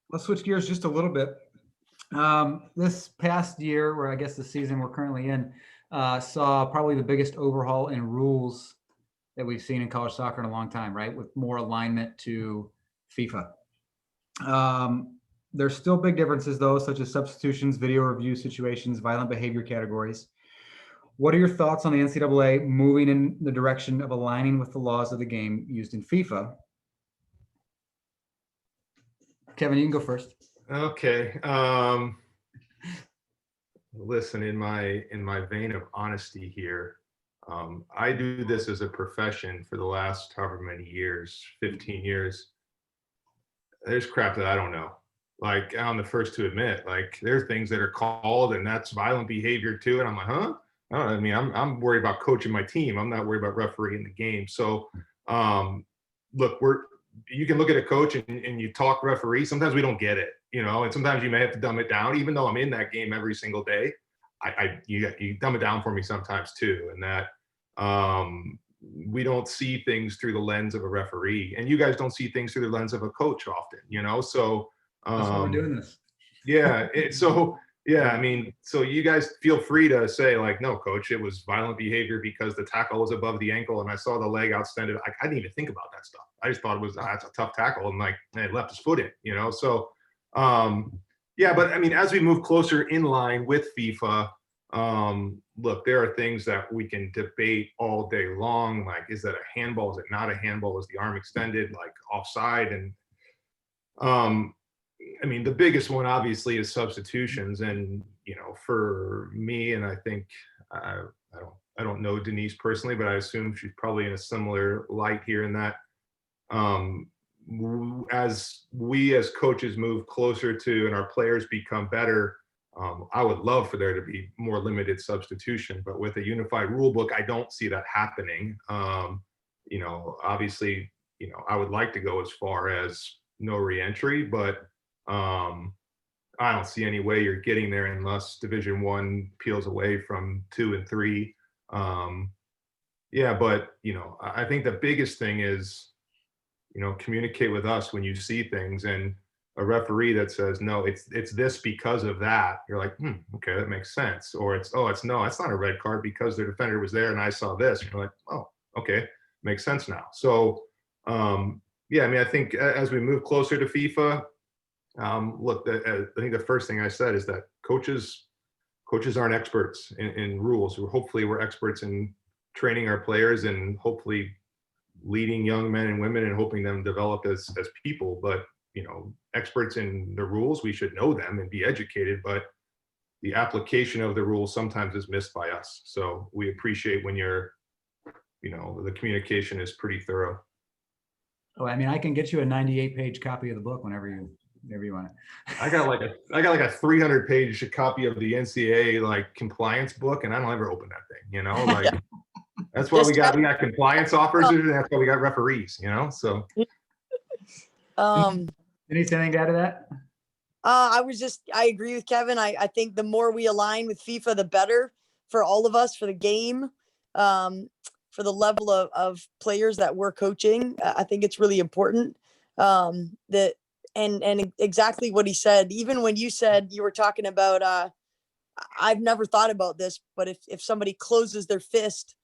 Let's switch gears just a little bit. This past year, or I guess the season we're currently in, saw probably the biggest overhaul in rules that we've seen in college soccer in a long time, right? With more alignment to FIFA. There's still big differences though, such as substitutions, video review situations, violent behavior categories. What are your thoughts on the NCAA moving in the direction of aligning with the laws of the game used in FIFA? Kevin, you can go first. Okay. Listen, in my vein of honesty here, I do this as a profession for the last however many years, 15 years. There's crap that I don't know. Like, I'm the first to admit, like, there are things that are called and that's violent behavior too. And I'm like, huh? I don't know. I mean, I'm worried about coaching my team. I'm not worried about refereeing the game. So, look, you can look at a coach and you talk referee. Sometimes we don't get it, you know, and sometimes you may have to dumb it down, even though I'm in that game every single day. You dumb it down for me sometimes too. And that, we don't see things through the lens of a referee, and you guys don't see things through the lens of a coach often, you know? So, That's why we're doing this. yeah. I mean, so you guys feel free to say like, no, coach, it was violent behavior because the tackle was above the ankle and I saw the leg outstanded. I didn't even think about that stuff. I just thought it was, that's a tough tackle. And like, man, left his foot in, you know? So, yeah, but I mean, as we move closer in line with FIFA, look, there are things that we can debate all day long. Like, is that a handball? Is it not a handball? Is the arm extended, like offside? And, I mean, the biggest one obviously is substitutions. And, you know, for me, and I think, I don't know Denise personally, but I assume she's probably in a similar light here in that, as we as coaches move closer to and our players become better, I would love for there to be more limited substitution, but with a unified rule book, I don't see that happening. You know, obviously, you know, I would like to go as far as no reentry, but I don't see any way you're getting there unless Division I peels away from 2 and 3. Yeah, but you know, I think the biggest thing is, you know, communicate with us when you see things, and a referee that says, no, it's this because of that. You're like, okay, that makes sense. Or it's not a red card because the defender was there and I saw this. You're like, oh, okay, makes sense now. So, yeah, I mean, I think as we move closer to FIFA, look, I think the first thing I said is that coaches aren't experts in rules. Hopefully we're experts in training our players and hopefully leading young men and women and hoping them develop as people. But, you know, experts in the rules, we should know them and be educated, but the application of the rules sometimes is missed by us. So we appreciate when the communication is pretty thorough. Oh, I mean, I can get you a 98-page copy of the book whenever you want it. I got like a 300-page copy of the NCAA like compliance book, and I don't ever open that thing, you know, like that's why we got compliance officers, and that's why we got referees, you know, so. Denise, anything to add to that? I agree with Kevin. I think the more we align with FIFA, the better for all of us, for the game, for the level of players that we're coaching. I think it's really important that, and exactly what he said, even when you said you were talking about, I've never thought about this, but if somebody closes their fist,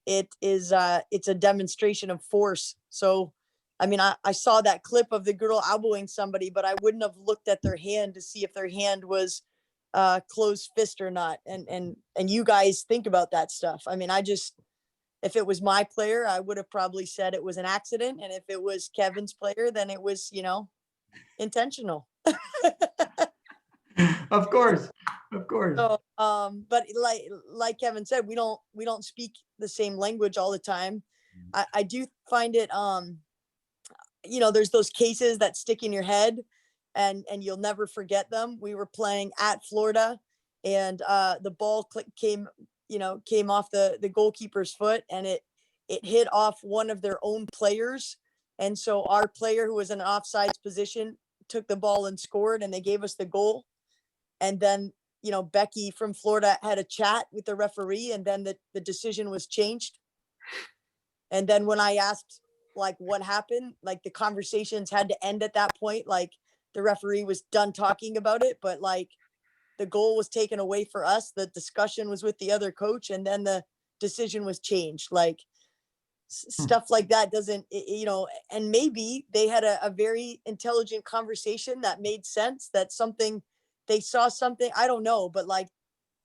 it's a demonstration of force. So, I mean, I saw that clip of the girl elbowing somebody, but I wouldn't have looked at their hand to see if their hand was closed fist or not. And you guys think about that stuff. I mean, if it was my player, I would have probably said it was an accident. And if it was Kevin's player, then it was, intentional. Of course. So, but like Kevin said, we don't speak the same language all the time. I do find it, there's those cases that stick in your head and you'll never forget them. We were playing at Florida and the ball came off the goalkeeper's foot and it hit off one of their own players. And so our player, who was in an offsides position, took the ball and scored, and they gave us the goal. And then, Becky from Florida had a chat with the referee, and then the decision was changed. And then when I asked, like, what happened, like, the conversations had to end at that point. Like, the referee was done talking about it, but like, the goal was taken away for us. The discussion was with the other coach, and then the decision was changed. Like, stuff like that doesn't, and maybe they had a very intelligent conversation that made sense, that they saw something, I don't know, but like,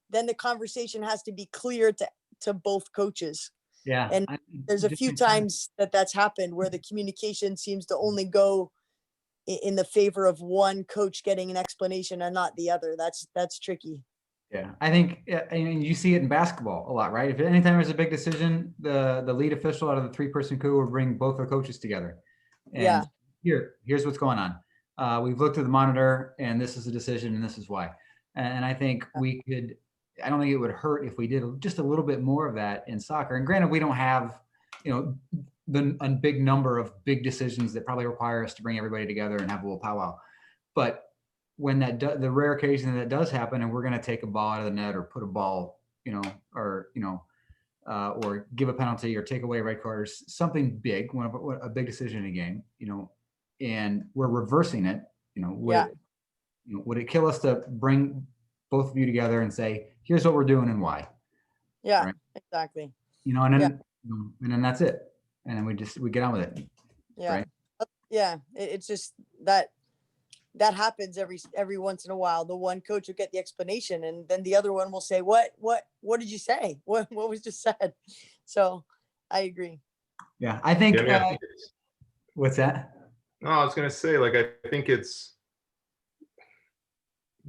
then the conversation has to be clear to both coaches. Yeah. And there's a few times that's happened where the communication seems to only go in the favor of one coach getting an explanation and not the other. That's tricky. Yeah, I think, and you see it in basketball a lot, right? If anytime there's a big decision, the lead official out of the 3-person crew will bring both their coaches together. And here's what's going on. we've looked at the monitor and this is a decision and this is why. And I think I don't think it would hurt if we did just a little bit more of that in soccer. And granted, we don't have, a big number of big decisions that probably require us to bring everybody together and have a little powwow. But when the rare occasion that does happen, and we're going to take a ball out of the net or put a ball, or give a penalty or take away a red card or something big, a big decision in a game, and we're reversing it, would it kill us to bring both of you together and say, here's what we're doing and why? Yeah, right? exactly. And then that's it. And then we get on with it. Yeah. Right? Yeah. It's just that happens every once in a while. The one coach will get the explanation and then the other one will say, what did you say? What was just said? So I agree. Yeah. I think, what's that? No, I was going to say, I think it's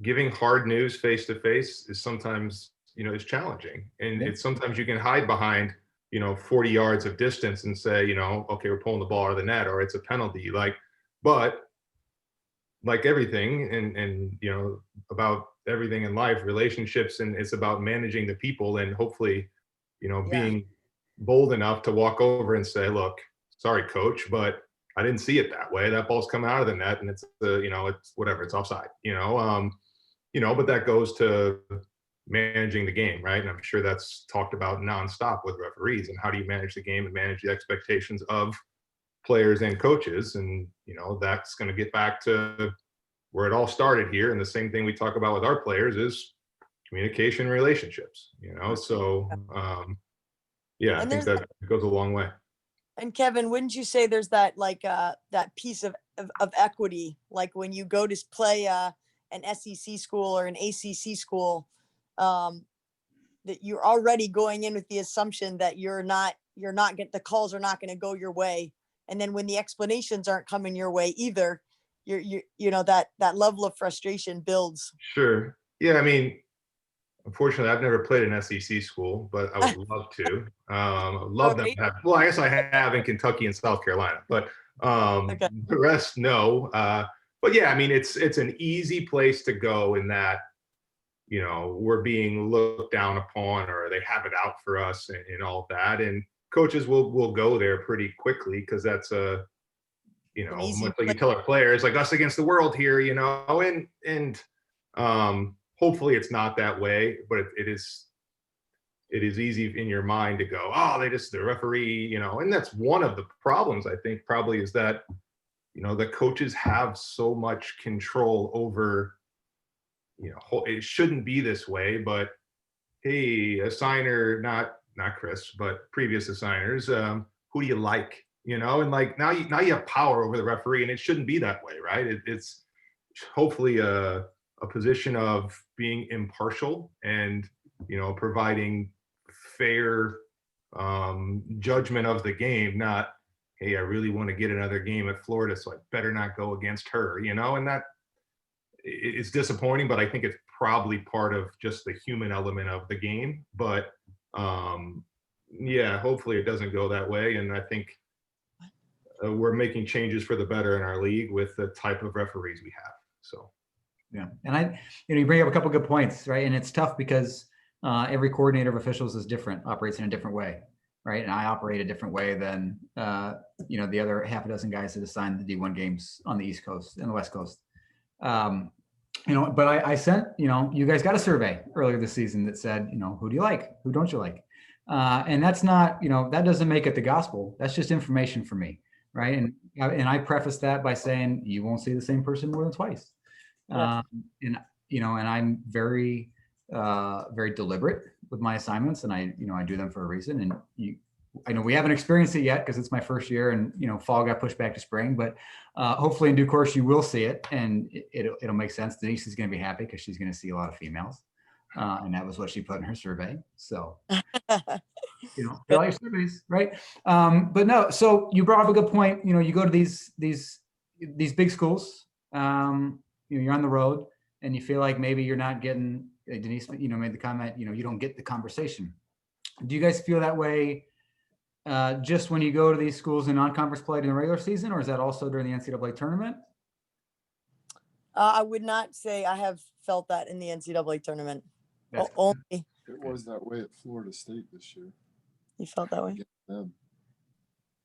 giving hard news face to face is sometimes, is challenging. And it's sometimes you can hide behind, 40 yards of distance and say, okay, we're pulling the ball out of the net or it's a penalty. But like everything and about everything in life, relationships, and it's about managing the people and hopefully, being bold enough to walk over and say, look, sorry, coach, but I didn't see it that way. That ball's coming out of the net and it's it's whatever, it's offside, but that goes to managing the game, right? And I'm sure that's talked about nonstop with referees and how do you manage the game and manage the expectations of players and coaches. And, that's going to get back to where it all started here. And the same thing we talk about with our players is communication relationships, so I think that goes a long way. And Kevin, wouldn't you say there's that that piece of equity, like when you go to play an SEC school or an ACC school, that you're already going in with the assumption that the calls are not going to go your way, and then when the explanations aren't coming your way either, that level of frustration builds. Sure. Yeah. I mean, unfortunately, I've never played an SEC school, but I would love to. I would love them to have. Well, I guess I have in Kentucky and South Carolina, but the rest, no. But yeah, I mean, it's an easy place to go in that, we're being looked down upon or they have it out for us and all that. And coaches will go there pretty quickly because that's much like you tell our players, like us against the world here, and hopefully it's not that way, but it is easy in your mind to go, oh, the referee, and that's one of the problems I think probably is that, the coaches have so much control over, it shouldn't be this way, but hey, assigner, not Chris, but previous assigners, who do you like, and now you have power over the referee and it shouldn't be that way, right? It's hopefully a position of being impartial and, providing fair judgment of the game, not, hey, I really want to get another game at Florida, so I better not go against her, and that it's disappointing, but I think it's probably part of just the human element of the game. But hopefully it doesn't go that way. And I think we're making changes for the better in our league with the type of referees we have. So. Yeah. And you bring up a couple good points, right? And it's tough because every coordinator of officials is different, operates in a different way, right? And I operate a different way than, the other half a dozen guys that assigned the D1 games on the East Coast and the West Coast. But I sent, you guys got a survey earlier this season that said, who do you like? Who don't you like? And that's not, that doesn't make it the gospel. That's just information for me, right? And I preface that by saying you won't see the same person more than twice. Yeah. And I'm very, very deliberate with my assignments, and I do them for a reason. And I know we haven't experienced it yet because it's my first year, and fall got pushed back to spring. But hopefully, in due course, you will see it, and it'll make sense. Denise is going to be happy because she's going to see a lot of females, and that was what she put in her survey. So, fill out your surveys, right? But no. So you brought up a good point. You go to these big schools. You're on the road, and you feel like maybe you're not getting. Denise, made the comment. You don't get the conversation. Do you guys feel that way? Just when you go to these schools in non-conference play in the regular season, or is that also during the NCAA tournament? I would not say I have felt that in the NCAA tournament. That's Only It was that way at Florida State this year. you felt that way. Against them.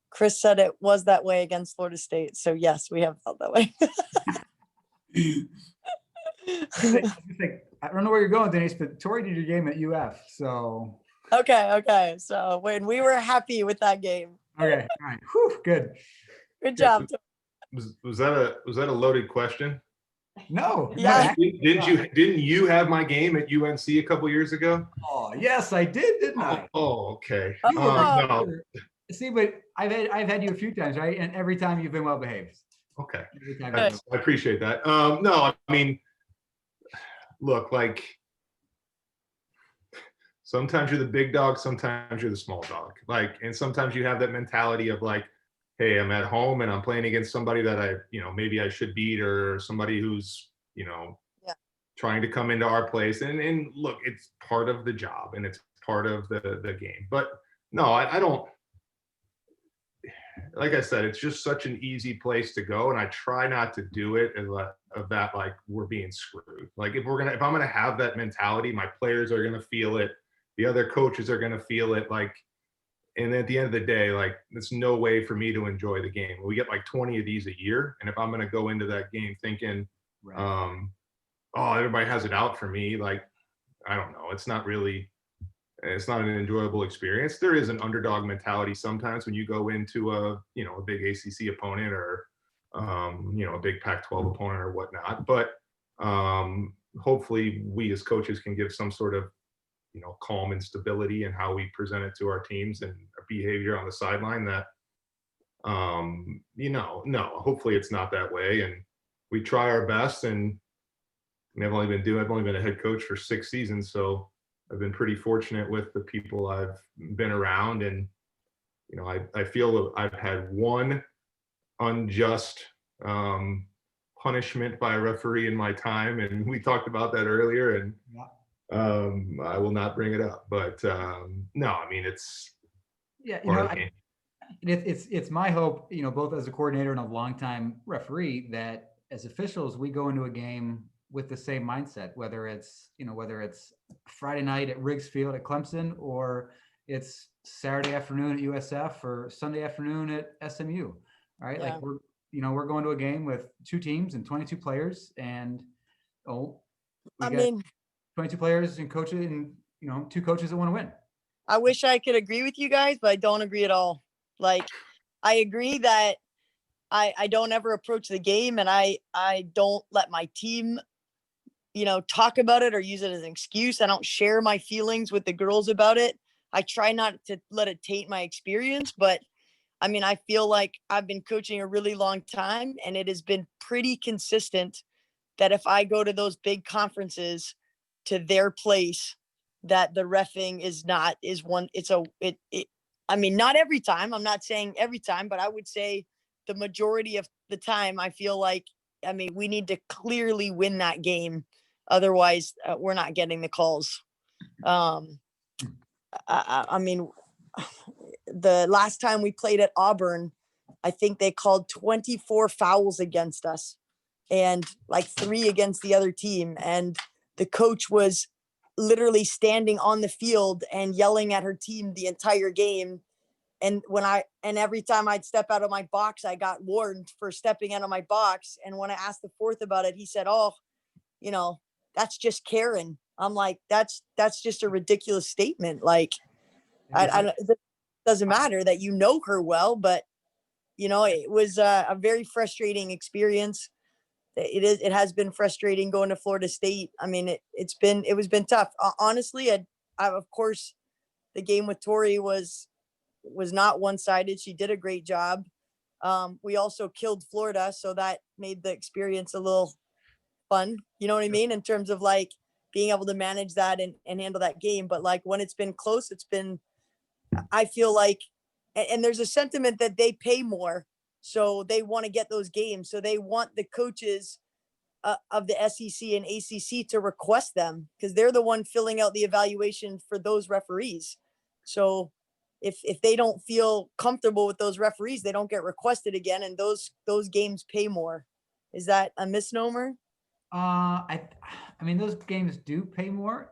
Chris said it was that way against Florida State. So yes, we have felt that way. I don't know where you're going, Denise, but Tori did your game at UF. So Okay. So when we were happy with that game. okay, all right, whew, good. Good job. Was that a loaded question? No, Yeah. Didn't you have my game at UNC a couple years ago? Oh, yes, I did, didn't I? Oh, okay. Oh. No. See, but I've had you a few times, right? And every time you've been well behaved. Okay. Every time Good. I appreciate that. No, I mean, look, like sometimes you're the big dog, sometimes you're the small dog. Like, and sometimes you have that mentality of like, hey, I'm at home and I'm playing against somebody that maybe I should beat, or somebody who's, Yeah. trying to come into our place. And look, it's part of the job and it's part of the game. But no, I don't. Like I said, it's just such an easy place to go, and I try not to do it of that like we're being screwed. Like if I'm gonna have that mentality, my players are gonna feel it, the other coaches are gonna feel it. Like, and at the end of the day, like there's no way for me to enjoy the game. We get like 20 of these a year, and if I'm gonna go into that game thinking, Right. oh, everybody has it out for me, like I don't know, it's not an enjoyable experience. There is an underdog mentality sometimes when you go into a big ACC opponent or, a big Pac-12 opponent or whatnot. But hopefully we as coaches can give some sort of, calm and stability in how we present it to our teams and our behavior on the sideline that, no, hopefully it's not that way. And we try our best, and I've only been a head coach for 6 seasons. So I've been pretty fortunate with the people I've been around, and I feel I've had one unjust punishment by a referee in my time, and we talked about that earlier, and I will not bring it up. But no, I mean it's part of the game. It's my hope, both as a coordinator and a longtime referee, that as officials we go into a game with the same mindset, whether it's Friday night at Riggs Field at Clemson, or it's Saturday afternoon at USF or Sunday afternoon at SMU. All right. Yeah. Like we're going to a game with 2 teams and 22 players, and we got 22 players and coaches, and 2 coaches that want to win. I wish I could agree with you guys, but I don't agree at all. Like, I agree that I don't ever approach the game, and I don't let my team talk about it or use it as an excuse. I don't share my feelings with the girls about it. I try not to let it taint my experience, but I mean, I feel like I've been coaching a really long time, and it has been pretty consistent that if I go to those big conferences to their place, that the reffing I mean, not every time, I'm not saying every time, but I would say the majority of the time, I feel like, we need to clearly win that game. Otherwise, we're not getting the calls. I mean, the last time we played at Auburn, I think they called 24 fouls against us and like 3 against the other team. And the coach was literally standing on the field and yelling at her team the entire game. And every time I'd step out of my box, I got warned for stepping out of my box. And when I asked the fourth about it, he said, "Oh, that's just Karen." I'm like, that's just a ridiculous statement. Like, it doesn't matter that her well, but it was a very frustrating experience. It has been frustrating going to Florida State. I mean, it was tough. Honestly, I of course, the game with Tori was not one-sided. She did a great job. We also killed Florida, so that made the experience a little fun. You know what I mean? In terms of like being able to manage that and handle that game. But like when it's been close, I feel like, and there's a sentiment that they pay more, so they want to get those games. So they want the coaches of the SEC and ACC to request them, because they're the one filling out the evaluation for those referees. So if they don't feel comfortable with those referees, they don't get requested again, and those games pay more. Is that a misnomer? I mean, those games do pay more.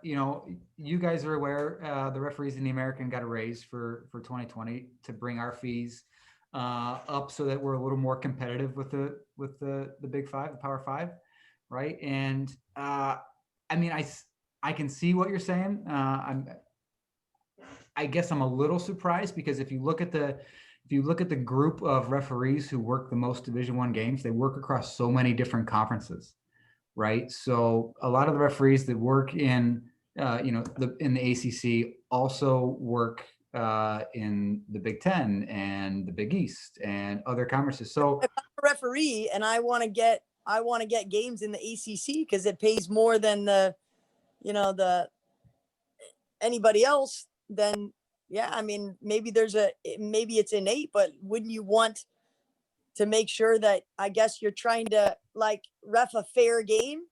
You know, you guys are aware, the referees in the American got a raise for 2020 to bring our fees up so that we're a little more competitive with the Big Five, the Power Five, right? And I mean, I can see what you're saying. I guess I'm a little surprised because if you look at the group of referees who work the most Division I games, they work across so many different conferences, right? So a lot of the referees that work in in the ACC also work in the Big Ten and the Big East and other conferences. So If I'm a referee and I want to get games in the ACC because it pays more than the anybody else, then yeah, I mean, maybe it's innate, but wouldn't you want to make sure that, I guess, you're trying to like ref a fair game,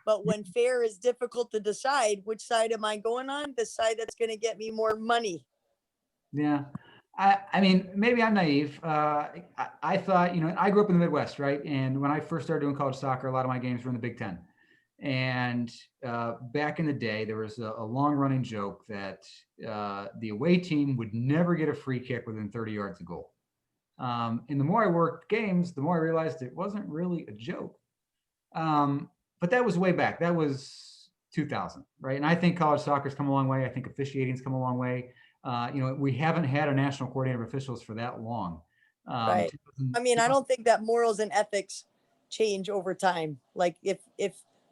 but when fair is difficult to decide, which side am I going on? The side that's going to get me more money. yeah, I mean, maybe I'm naive. I thought, I grew up in the Midwest, right? And when I first started doing college soccer, a lot of my games were in the Big Ten. And back in the day, there was a long running joke that the away team would never get a free kick within 30 yards of goal. And the more I worked games, the more I realized it wasn't really a joke. But that was way back. That was 2000, right? And I think college soccer's come a long way. I think officiating's come a long way. We haven't had a national coordinator of officials for that long. Right. I mean, I don't think that morals and ethics change over time. Like if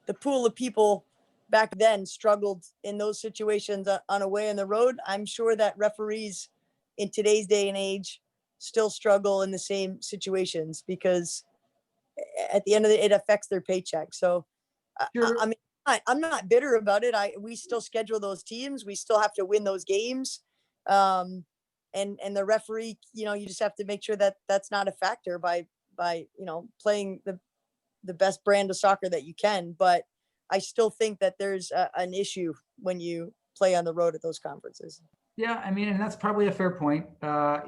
the pool of people back then struggled in those situations on away on the road, I'm sure that referees in today's day and age still struggle in the same situations because at the end of it affects their paycheck. So Sure. I mean, I'm not bitter about it. We still schedule those teams. We still have to win those games. And the referee, you just have to make sure that that's not a factor by playing the best brand of soccer that you can. But I still think that there's an issue when you play on the road at those conferences. Yeah, I mean, and that's probably a fair point. I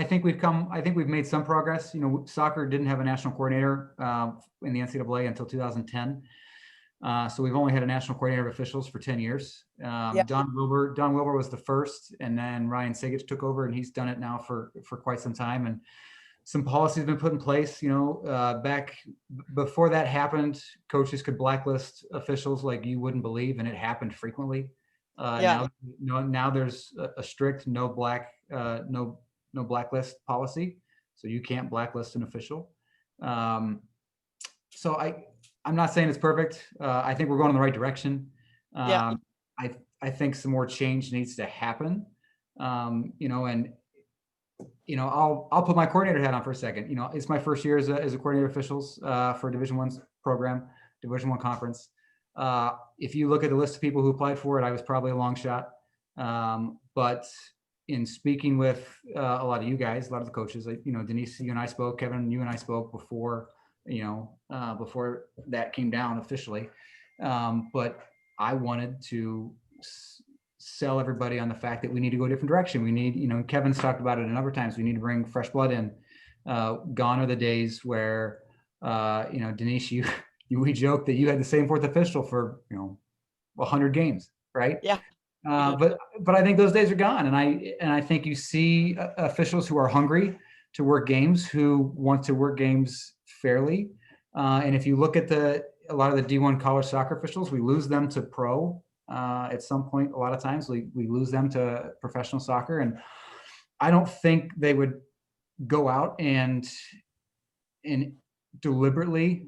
think we've made some progress. Soccer didn't have a national coordinator in the NCAA until 2010. So we've only had a national coordinator of officials for 10 years. Yeah. Don Wilbur was the first, and then Ryan Sigich took over, and he's done it now for quite some time. And some policies have been put in place. Back before that happened, coaches could blacklist officials like you wouldn't believe, and it happened frequently. Yeah. Now there's a strict no blacklist policy, so you can't blacklist an official. So I'm not saying it's perfect. I think we're going in the right direction. Yeah. I think some more change needs to happen. I'll put my coordinator hat on for a second. It's my first year as a coordinator of officials for a Division I program, Division I conference. If you look at the list of people who applied for it, I was probably a long shot. But in speaking with a lot of you guys, a lot of the coaches, Denise, you and I spoke, Kevin, you and I spoke before that came down officially. But I wanted to sell everybody on the fact that we need to go a different direction. We need, Kevin's talked about it a number of times. We need to bring fresh blood in. Gone are the days where, Denise, we joke that you had the same fourth official for 100 games, right? Yeah. But I think those days are gone, and I think you see officials who are hungry to work games, who want to work games fairly. And if you look at a lot of the D1 college soccer officials, we lose them to pro at some point. A lot of times we lose them to professional soccer, and I don't think they would go out and deliberately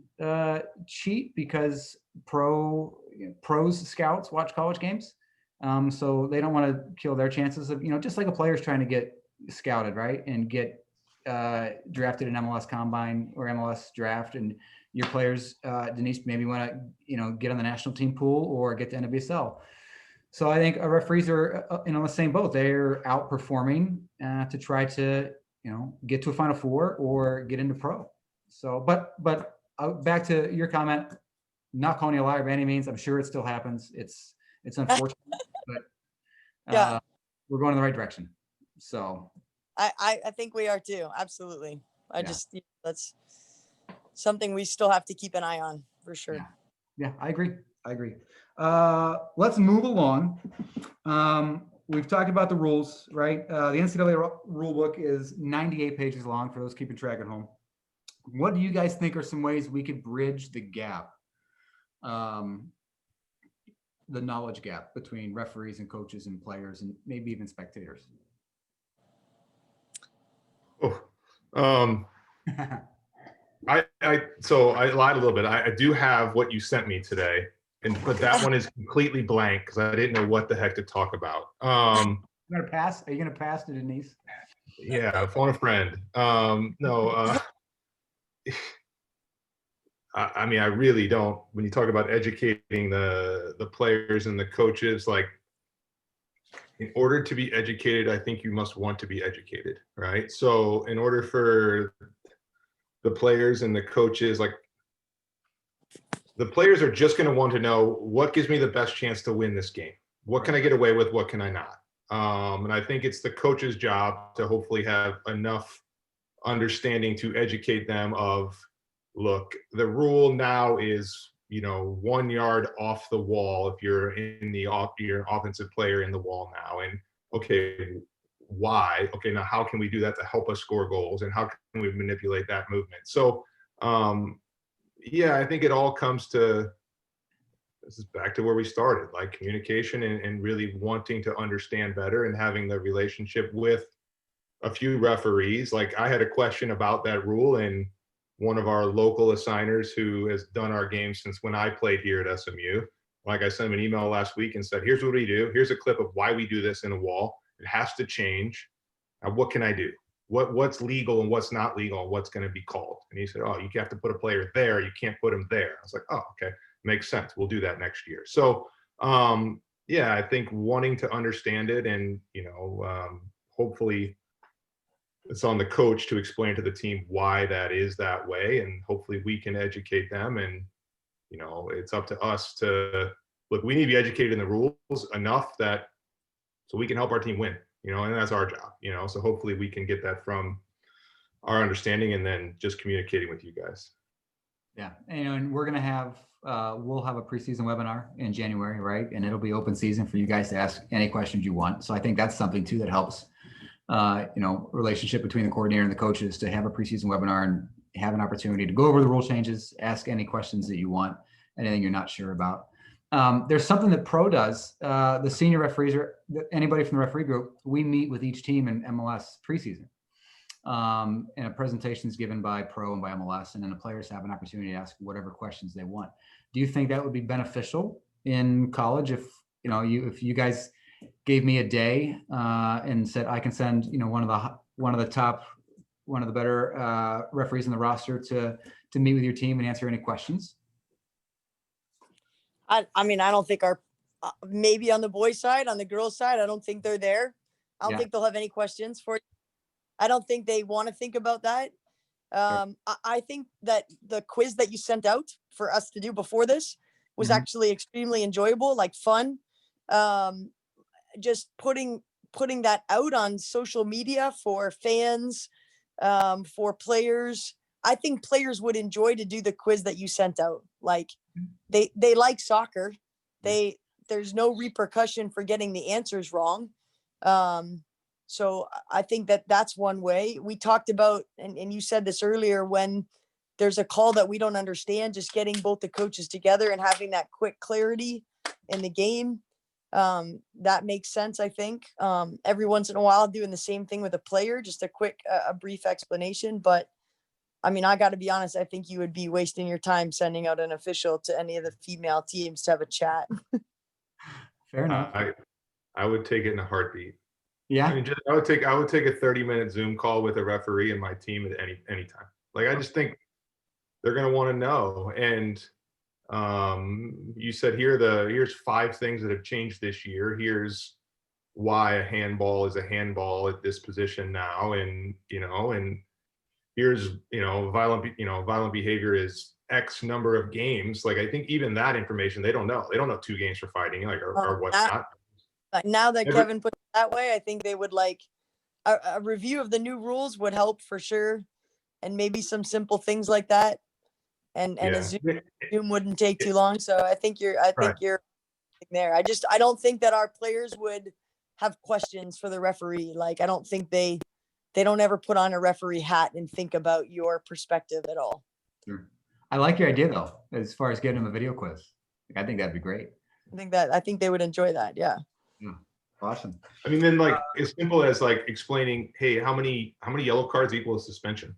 cheat because pros scouts watch college games. So they don't want to kill their chances of, just like a player's trying to get scouted, right? And get drafted in MLS combine or MLS draft, and your players, Denise, maybe want to, get on the national team pool or get to NWSL. So I think our referees are in the same boat. They're outperforming to try to, get to a Final Four or get into pro. So, but back to your comment, not calling you a liar by any means. I'm sure it still happens. It's unfortunate, but Yeah. We're going in the right direction. So I think we are too. Absolutely. That's something we still have to keep an eye on. for sure. Yeah, I agree. Let's move along. We've talked about the rules, right? The NCAA rule book is 98 pages long for those keeping track at home. What do you guys think are some ways we could bridge the gap, the knowledge gap between referees and coaches and players and maybe even spectators? So I lied a little bit. I do have what you sent me today, but that one is completely blank because I didn't know what the heck to talk about. You gonna pass? Are you gonna pass to Denise? Yeah, phone a friend. No. I mean, I really don't. When you talk about educating the players and the coaches, like, in order to be educated, I think you must want to be educated, right? So in order for the players and the coaches, like, the players are just going to want to know what gives me the best chance to win this game. What can I get away with? What can I not? And I think it's the coach's job to hopefully have enough understanding to educate them of, look, the rule now is, 1 yard off the wall if you're your offensive player in the wall now. And okay, why? Okay, now how can we do that to help us score goals? And how can we manipulate that movement? So, yeah, I think it all comes to, this is back to where we started, like communication and really wanting to understand better and having the relationship with a few referees. Like, I had a question about that rule, and one of our local assigners who has done our games since when I played here at SMU, like, I sent him an email last week and said, here's what we do. Here's a clip of why we do this in a wall. It has to change. Now, what can I do? What's legal and what's not legal and what's going to be called? And he said, oh, you have to put a player there. You can't put him there. I was like, oh, okay. Makes sense. We'll do that next year. So, yeah, I think wanting to understand it and, hopefully it's on the coach to explain to the team why that is that way. And hopefully we can educate them. And, it's up to us to, look, we need to be educated in the rules enough that so we can help our team win, and that's our job, so hopefully we can get that from our understanding and then just communicating with you guys. Yeah. And we're going to have, we'll have a preseason webinar in January, right? And it'll be open season for you guys to ask any questions you want. So I think that's something too that helps, relationship between the coordinator and the coaches, to have a preseason webinar and have an opportunity to go over the rule changes, ask any questions that you want, anything you're not sure about. There's something that Pro does. The senior referees, or anybody from the referee group, we meet with each team in MLS preseason. And a presentation is given by Pro and by MLS, and then the players have an opportunity to ask whatever questions they want. Do you think that would be beneficial in college if you guys gave me a day and said I can send one of the better referees in the roster to meet with your team and answer any questions? I mean, I don't think maybe on the boys' side, on the girls' side, I don't think they're there. I don't think they'll have any questions for you. I don't think they want to think about that. I think that the quiz that you sent out for us to do before this was actually extremely enjoyable, like fun. Just putting that out on social media for fans, for players. I think players would enjoy to do the quiz that you sent out. Like, they like soccer. There's no repercussion for getting the answers wrong. So I think that's one way. We talked about, and you said this earlier, when there's a call that we don't understand, just getting both the coaches together and having that quick clarity in the game. That makes sense, I think. Every once in a while, doing the same thing with a player, just a quick, a brief explanation. But I mean, I got to be honest, I think you would be wasting your time sending out an official to any of the female teams to have a chat. Fair enough. I would take it in a heartbeat. Yeah. I mean, I would take a 30-minute Zoom call with a referee and my team at any time. Like, I just think they're going to want to know. And you said here's 5 things that have changed this year. Here's why a handball is a handball at this position now. And, and here's, violent behavior is X number of games. Like, I think even that information, they don't know. They don't know 2 games for fighting, like, or whatnot. Now that Kevin put it that way, I think they would like a review of the new rules would help for sure. And maybe some simple things like that. and Yeah. a Zoom wouldn't take too long. So I think you're Right. there. I don't think that our players would have questions for the referee. Like, I don't think they don't ever put on a referee hat and think about your perspective at all. Sure. I like your idea though, as far as getting them a video quiz. Like, I think that'd be great. I think they would enjoy that. Yeah. Yeah. Awesome. I mean, then like as simple as like explaining, hey, how many yellow cards equal a suspension?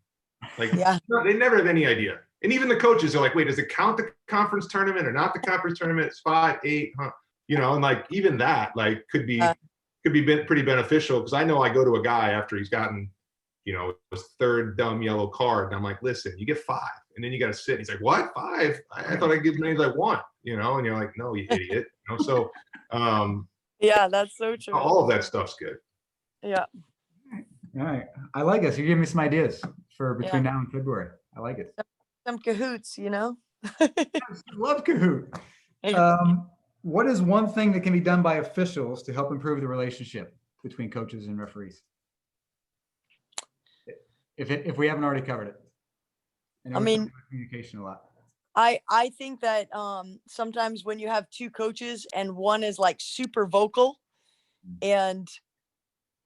Like, Yeah. no, they never have any idea. And even the coaches are like, wait, does it count the conference tournament or not the conference tournament? It's 5, 8, huh? You know, and like even that like could be pretty beneficial, because I know I go to a guy after he's gotten, you know, his third dumb yellow card, and I'm like, listen, you get 5, and then you got to sit. And he's like, what, 5? I thought I'd give as many as I want, you know, and you're like, no, you idiot. You know, so Yeah, that's so true. all of that stuff's good. Yeah. All right. I like this. You give me some ideas for between now and February. I like it. Some cahoots, you know? Love Kahoot. What is one thing that can be done by officials to help improve the relationship between coaches and referees? If we haven't already covered it. I mean, communication a lot. I think that sometimes when you have two coaches and one is like super vocal and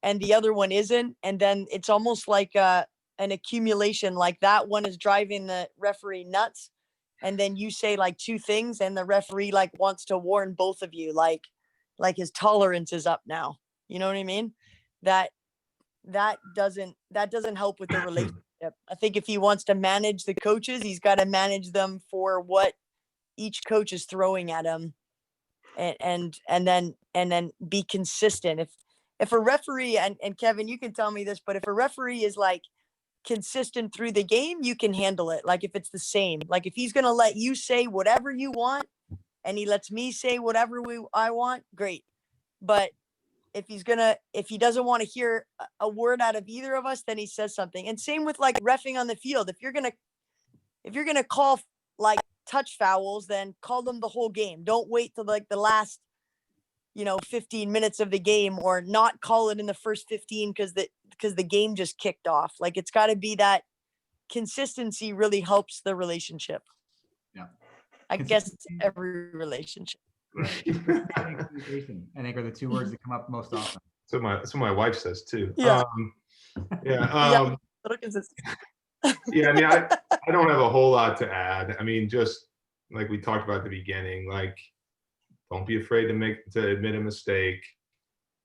the other one isn't, and then it's almost like an accumulation, like that one is driving the referee nuts, and then you say like 2 things and the referee like wants to warn both of you, like his tolerance is up now. You know what I mean? That doesn't help with the relationship. I think if he wants to manage the coaches, he's got to manage them for what each coach is throwing at him, and then be consistent. If a referee, and Kevin, you can tell me this, but if a referee is like consistent through the game, you can handle it. Like if it's the same, like if he's going to let you say whatever you want and he lets me say whatever I want, great. But if he doesn't want to hear a word out of either of us, then he says something. And same with like reffing on the field. If you're going to call like touch fouls, then call them the whole game. Don't wait till like the last 15 minutes of the game, or not call it in the first 15 because the game just kicked off. Like, it's got to be that consistency really helps the relationship. Yeah. I guess every relationship. Right. Communication, I think, are the 2 words that come up most often. That's what my wife says too. Yeah. Yeah. Little consistency. Yeah. I mean, I don't have a whole lot to add. I mean, just like we talked about at the beginning, like, don't be afraid to admit a mistake.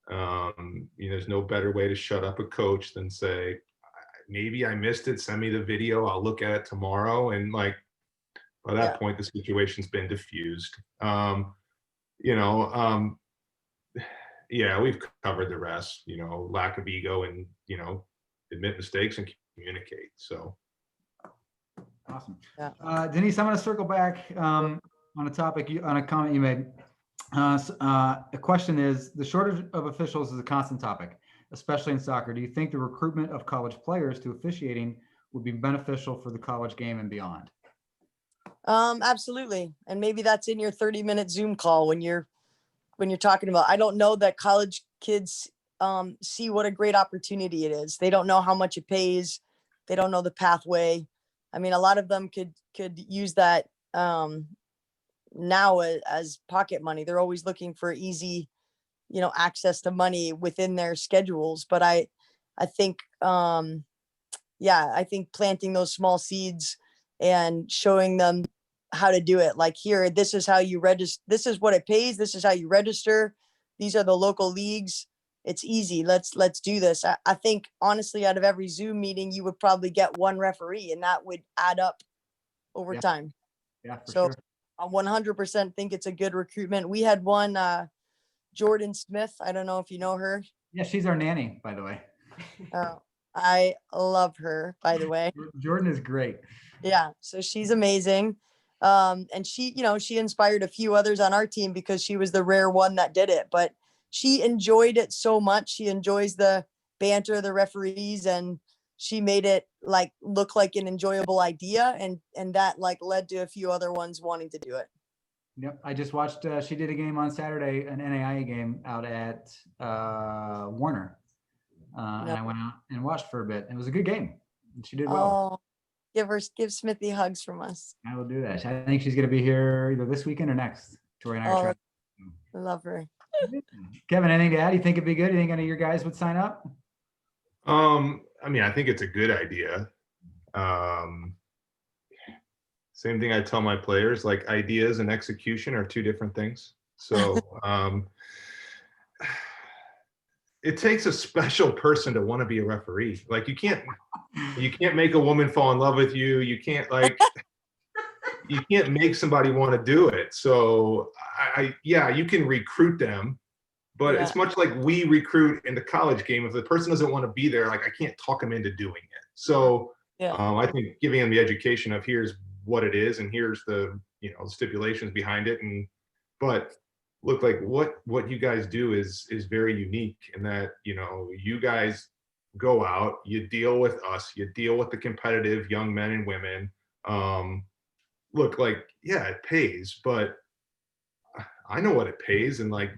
There's no better way to shut up a coach than say, maybe I missed it. Send me the video. I'll look at it tomorrow. And like, by that point, the situation's been diffused. We've covered the rest, lack of ego and, admit mistakes and communicate. So. Awesome. Yeah. Denise, I'm going to circle back on a comment you made. The question is, the shortage of officials is a constant topic, especially in soccer. Do you think the recruitment of college players to officiating would be beneficial for the college game and beyond? Absolutely. And maybe that's in your 30-minute Zoom call when you're talking about, I don't know that college kids see what a great opportunity it is. They don't know how much it pays. They don't know the pathway. I mean, a lot of them could use that now as pocket money. They're always looking for easy, access to money within their schedules. But I think, I think planting those small seeds and showing them how to do it. Like, here, this is how you register. This is what it pays. This is how you register. These are the local leagues. It's easy. Let's do this. I think, honestly, out of every Zoom meeting, you would probably get 1 referee, and that would add up over time. Yeah, for So sure. I 100% think it's a good recruitment. We had one, Jordan Smith. I don't know if you know her. Yeah, she's our nanny, by the way. I love her, by the way. Jordan is great. Yeah, so she's amazing. And she inspired a few others on our team because she was the rare one that did it. But she enjoyed it so much. She enjoys the banter of the referees, and she made it like look like an enjoyable idea, and that like led to a few other ones wanting to do it. Yep, I just watched. She did a game on Saturday, an NAIA game out at Warner, and I went out and watched for a bit. It was a good game. And she did well. Oh, Give Smithy hugs from us. I will do that. I think she's going to be here either this weekend or next. Tori and I are Oh, trying. I love her. Kevin, anything to add? You think it'd be good? You think any of your guys would sign up? I mean, I think it's a good idea. Same thing I tell my players, like ideas and execution are two different things. So it takes a special person to want to be a referee. Like you can't make a woman fall in love with you. You can't you can't make somebody want to do it. So yeah, you can recruit them, but it's much like we recruit in the college game. If the person doesn't want to be there, like I can't talk them into doing it. So I think giving them the education of here's what it is and here's the stipulations behind it, but look, like what you guys do is very unique in that you guys go out, you deal with us, you deal with the competitive young men and women. Look, like it pays, but I know what it pays, and like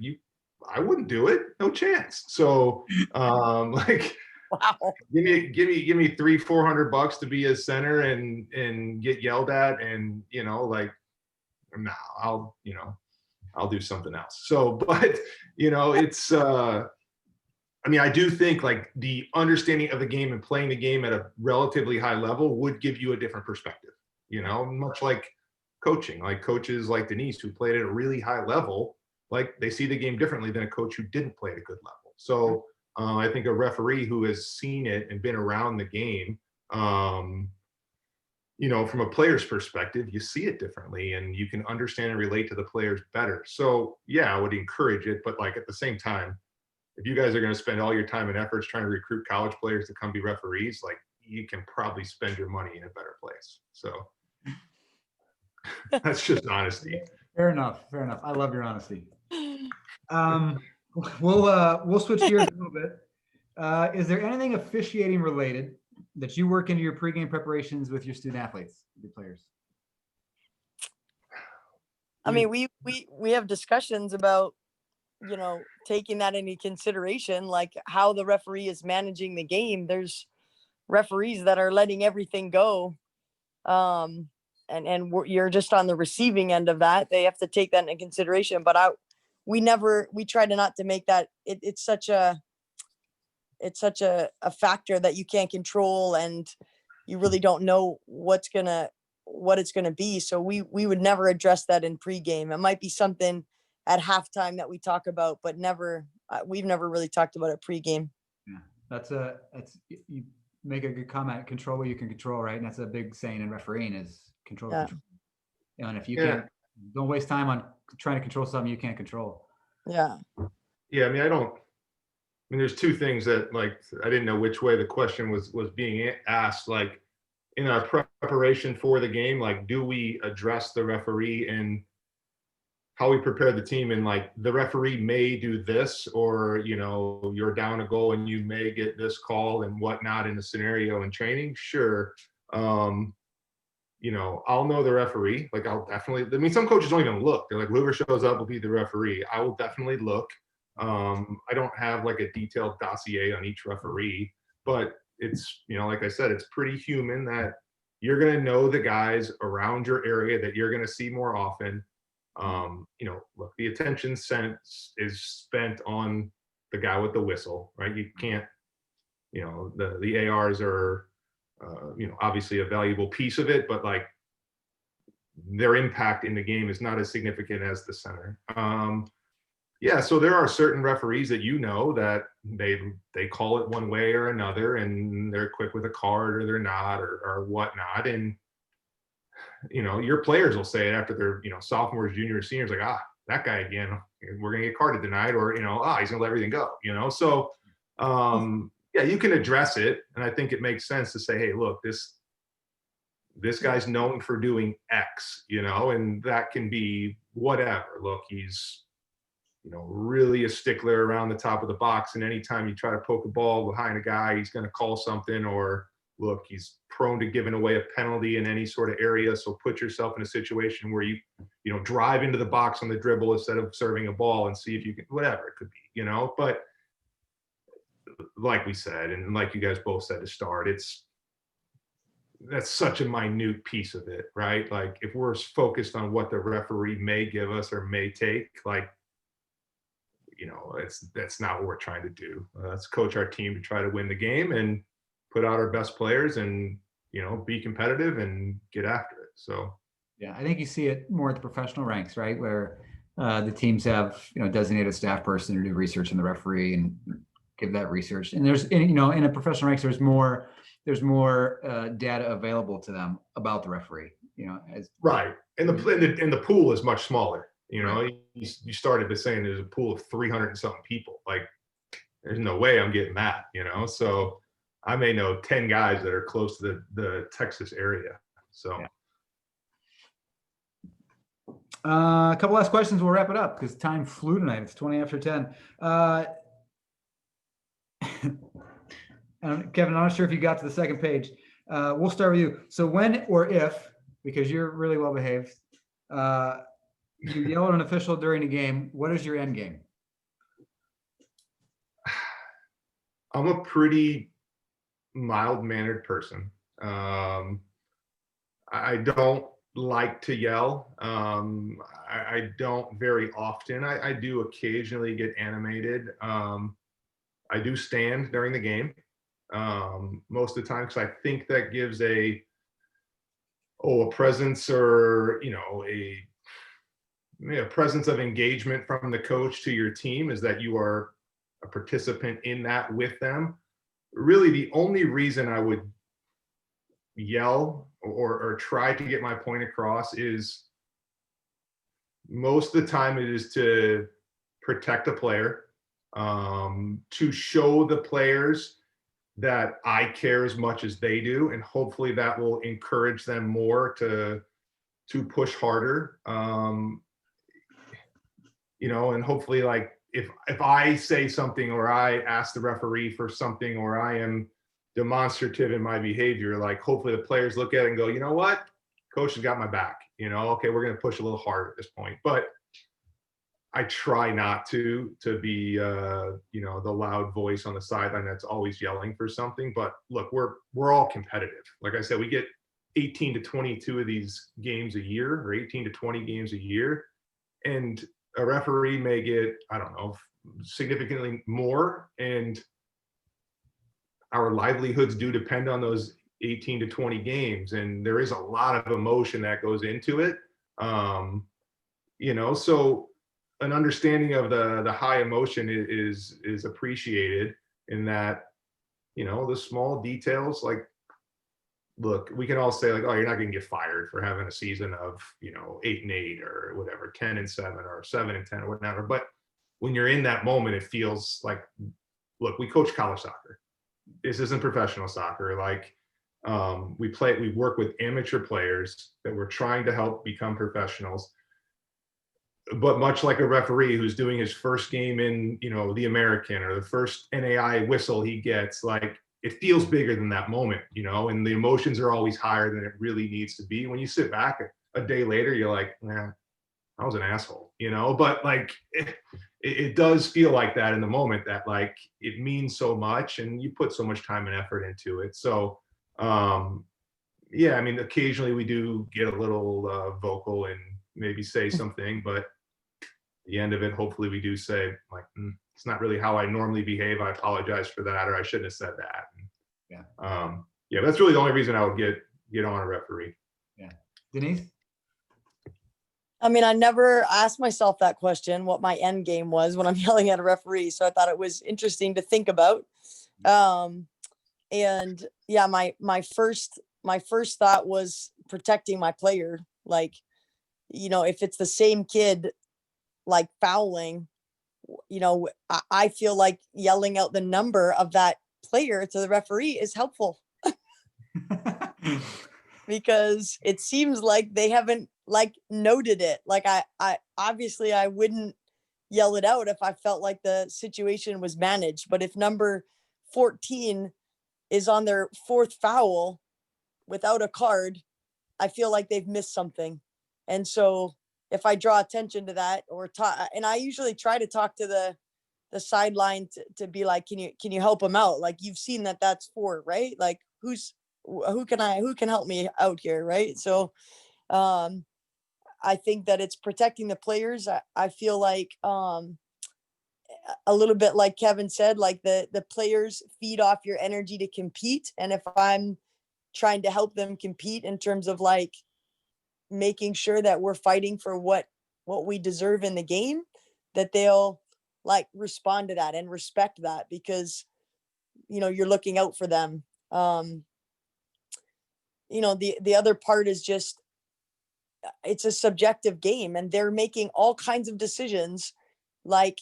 I wouldn't do it, no chance. So like Wow. give me $300-400 to be a center and get yelled at, and like no, I'll do something else. So, but it's I mean, I do think like the understanding of the game and playing the game at a relatively high level would give you a different perspective, much like coaching, like coaches like Denise who played at a really high level, like they see the game differently than a coach who didn't play at a good level. So I think a referee who has seen it and been around the game, from a player's perspective, you see it differently and you can understand and relate to the players better. So yeah, I would encourage it, but like at the same time, if you guys are going to spend all your time and efforts trying to recruit college players to come be referees, like you can probably spend your money in a better place. So that's just honesty. Fair enough. I love your honesty. We'll switch gears a little bit. Is there anything officiating related that you work into your pregame preparations with your student athletes, your players? I mean, we have discussions about, taking that into consideration, like how the referee is managing the game. There's referees that are letting everything go. And you're just on the receiving end of that. They have to take that into consideration, but we try to not to make that, it's such a factor that you can't control, and you really don't know what it's going to be. So we would never address that in pregame. It might be something at halftime that we talk about, but we've never really talked about it pregame. Yeah, you make a good comment. Control what you can control, right? And that's a big saying in refereeing is control. And if you can't, don't waste time on trying to control something you can't control. Yeah. Yeah. I mean, there's two things that like, I didn't know which way the question was being asked. Like in our preparation for the game, like, do we address the referee and how we prepare the team, and like the referee may do this, or you're down a goal and you may get this call and whatnot in the scenario in training? Sure. I'll know the referee. Like I'll definitely, I mean, some coaches don't even look. They're like, whoever shows up will be the referee. I will definitely look. I don't have like a detailed dossier on each referee, but it's, like I said, it's pretty human that you're going to know the guys around your area that you're going to see more often. Look, the attention is spent on the guy with the whistle, right? You can't, the ARs are, obviously a valuable piece of it, but like their impact in the game is not as significant as the center. So there are certain referees that that they call it one way or another, and they're quick with a card or they're not, or whatnot. And your players will say it after they're sophomores, juniors, seniors, like, that guy again, we're gonna get carded tonight, or he's gonna let everything go. So you can address it, and I think it makes sense to say, hey, look, this guy's known for doing X, and that can be whatever. Look, he's really a stickler around the top of the box, and anytime you try to poke a ball behind a guy, he's going to call something, or look, he's prone to giving away a penalty in any sort of area. So put yourself in a situation where you drive into the box on the dribble instead of serving a ball and see if you can, whatever it could be, but like we said, and like you guys both said to start, it's that's such a minute piece of it, right? Like if we're focused on what the referee may give us or may take, like, that's not what we're trying to do. Let's coach our team to try to win the game and put out our best players and, be competitive and get after it. So. Yeah, I think you see it more at the professional ranks, right? Where the teams have, designated staff person to do research on the referee and give that research. And there's, in a professional ranks, there's more data available to them about the referee, as Right. And the pool is much smaller. Right. You started by saying there's a pool of 300 and something people. Like, there's no way I'm getting that, So I may know 10 guys that are close to the Texas area. So. Yeah. A couple last questions. We'll wrap it up because time flew tonight. It's 20 after 10. Kevin, I'm not sure if you got to the second page. We'll start with you. So when or if, because you're really well behaved, you yell at an official during a game, what is your end game? I'm a pretty mild-mannered person. I don't like to yell. I don't very often. I do occasionally get animated. I do stand during the game most of the time because I think that gives a presence or a presence of engagement from the coach to your team is that you are a participant in that with them. Really, the only reason I would yell or try to get my point across is most of the time it is to protect a player, to show the players that I care as much as they do, and hopefully that will encourage them more to push harder. And hopefully, like if I say something or I ask the referee for something or I am demonstrative in my behavior, like hopefully the players look at it and go, you know what, coach has got my back. Okay, we're going to push a little harder at this point. But I try not to be the loud voice on the sideline that's always yelling for something. But look, we're all competitive. Like I said, we get 18 to 22 of these games a year, or 18 to 20 games a year, and a referee may get, I don't know, significantly more, and our livelihoods do depend on those 18 to 20 games, and there is a lot of emotion that goes into it. So an understanding of the high emotion is appreciated in that, the small details, like, look, we can all say like, oh, you're not going to get fired for having a season of, 8-8 or whatever, 10-7 or 7-10 or whatever. But when you're in that moment, it feels like, look, we coach college soccer. This isn't professional soccer. Like, we work with amateur players that we're trying to help become professionals. But much like a referee who's doing his first game in, the American or the first NAI whistle he gets, like, it feels bigger than that moment, and the emotions are always higher than it really needs to be. When you sit back a day later, you're like, nah, I was an asshole, but like, it does feel like that in the moment, that like, it means so much and you put so much time and effort into it. So, occasionally we do get a little vocal and maybe say something, but at the end of it, hopefully we do say like, it's not really how I normally behave. I apologize for that, or I shouldn't have said that. Yeah. That's really the only reason I would get on a referee. Yeah. Denise? I mean, I never asked myself that question, what my end game was when I'm yelling at a referee. So I thought it was interesting to think about. And yeah, my first thought was protecting my player. Like, if it's the same kid, like fouling, I feel like yelling out the number of that player to the referee is helpful because it seems like they haven't like noted it. Like I obviously I wouldn't yell it out if I felt like the situation was managed, but if number 14 is on their fourth foul without a card, I feel like they've missed something. And so if I draw attention to that or talk, and I usually try to talk to the sideline to be like, can you help them out? Like, you've seen that's 4, right? Like, who's who can help me out here, right? So I think that it's protecting the players. I feel like a little bit like Kevin said, like the players feed off your energy to compete, and if I'm trying to help them compete in terms of like making sure that we're fighting for what we deserve in the game, that they'll like respond to that and respect that, because you're looking out for them. The other part is just it's a subjective game, and they're making all kinds of decisions like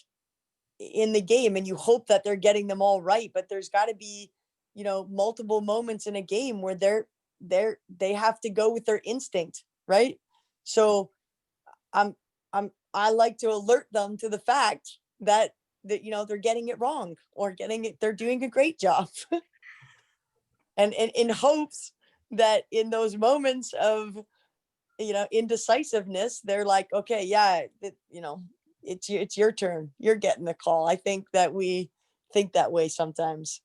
in the game, and you hope that they're getting them all right, but there's got to be multiple moments in a game where they have to go with their instinct, right? So I like to alert them to the fact that they're getting it wrong or they're doing a great job. and in hopes that in those moments of indecisiveness, they're like, okay, yeah, it's your turn, you're getting the call. I think that we think that way sometimes.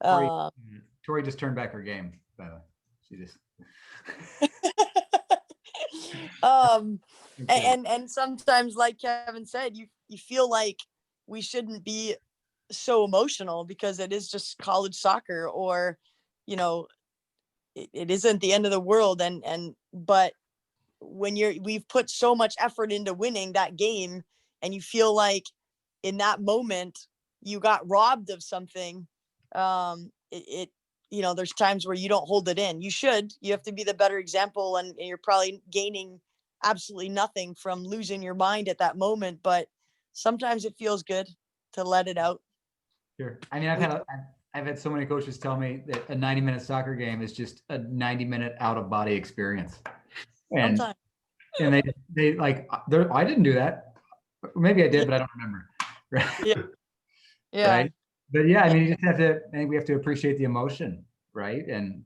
Tori just turned back her game, by the way. She just and sometimes, like Kevin said, you feel like we shouldn't be so emotional because it is just college soccer, or it isn't the end of the world, but when we've put so much effort into winning that game, and you feel like in that moment you got robbed of something, there's times where you don't hold it in. You have to be the better example, and you're probably gaining absolutely nothing from losing your mind at that moment, but sometimes it feels good to let it out. Sure. I mean, I've had so many coaches tell me that a 90-minute soccer game is just a 90-minute out of body experience. And sometimes. And they like, I didn't do that. Maybe I did, but I don't remember. Right. Yeah. Right. But yeah, I mean, you just have to, I think we have to appreciate the emotion. Right. And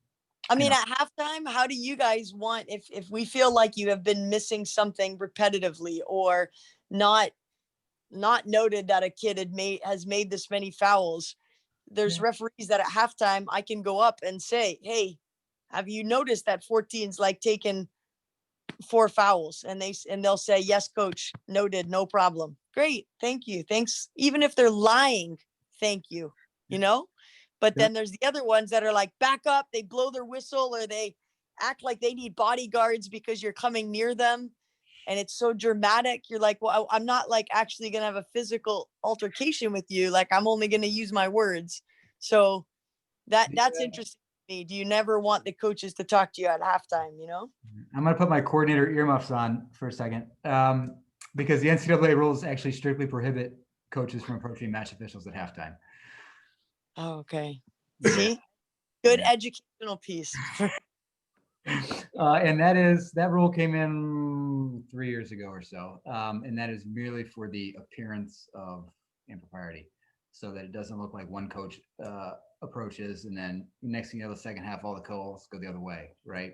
I mean, at halftime, how do you guys want, if we feel like you have been missing something repetitively, or not noted that a kid has made this many fouls, there's referees that at halftime I can go up and say, hey, have you noticed that 14's like taken 4 fouls? And they'll say, yes, coach, noted, no problem. Great. Thank you. Thanks. Even if they're lying, thank you, but then there's the other ones that are like, back up, they blow their whistle, or they act like they need bodyguards because you're coming near them. And it's so dramatic. You're like, well, I'm not like actually going to have a physical altercation with you. Like, I'm only going to use my words. So that's interesting to me. Do you never want the coaches to talk to you at halftime, I'm going to put my coordinator earmuffs on for a second, because the NCAA rules actually strictly prohibit coaches from approaching match officials at halftime. Oh, okay. See, good educational piece. And that rule came in 3 years ago or so. And that is merely for the appearance of impropriety, so that it doesn't look like one coach approaches, and then next thing you know, the second half, all the calls go the other way. Right.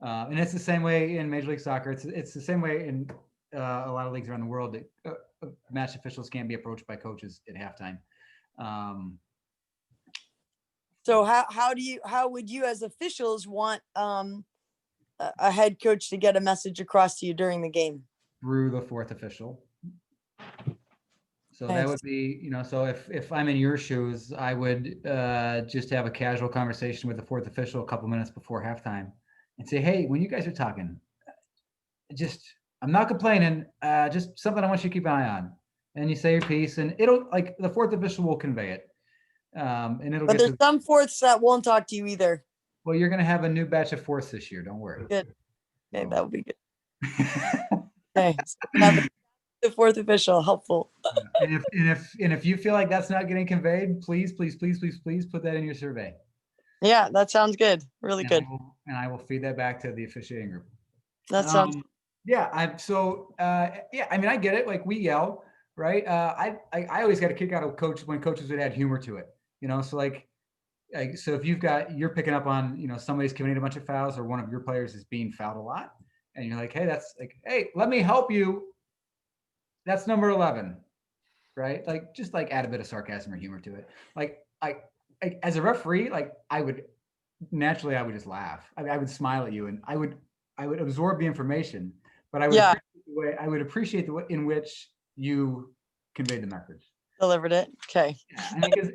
And it's the same way in Major League Soccer. It's the same way in a lot of leagues around the world. That match officials can't be approached by coaches at halftime. So how would you as officials want a head coach to get a message across to you during the game? Through the fourth official. So that would be, so if I'm in your shoes, I would just have a casual conversation with the fourth official a couple minutes before halftime and say, hey, when you guys are talking, I'm not complaining, just something I want you to keep an eye on. And you say your piece, and it'll, like, the fourth official will convey it. And it'll But there's some fourths that won't talk to you either. Well, you're going to have a new batch of fourths this year. Don't worry. Good. Okay, that would be good. Okay. The fourth official, helpful. And if you feel like that's not getting conveyed, please put that in your survey. Yeah, that sounds good. Really good. I will feed that back to the officiating group. That sounds yeah. I mean, I get it. Like, we yell, right? I always got a kick out of when coaches would add humor to it, so so if you're picking up on, somebody's committing a bunch of fouls, or one of your players is being fouled a lot, and you're like, hey, let me help you. That's number 11, right? Like, just like add a bit of sarcasm or humor to it. Like, I as a referee, like, I would naturally I would just laugh. I would smile at you, and I would absorb the information, but I would Yeah. appreciate the way in which you conveyed the message. Delivered it. Okay. Yeah, I mean, because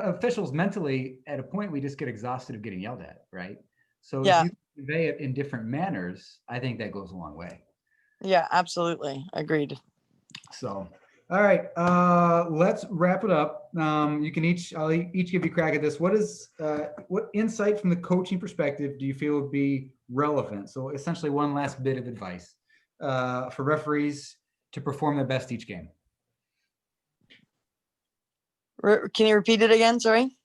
officials mentally at a point we just get exhausted of getting yelled at, right? So Yeah. if you convey it in different manners, I think that goes a long way. Yeah, absolutely. Agreed. So, all right, let's wrap it up. You can I'll each give you a crack at this. What insight from the coaching perspective do you feel would be relevant? So essentially one last bit of advice for referees to perform their best each game. Can you repeat it again? Sorry.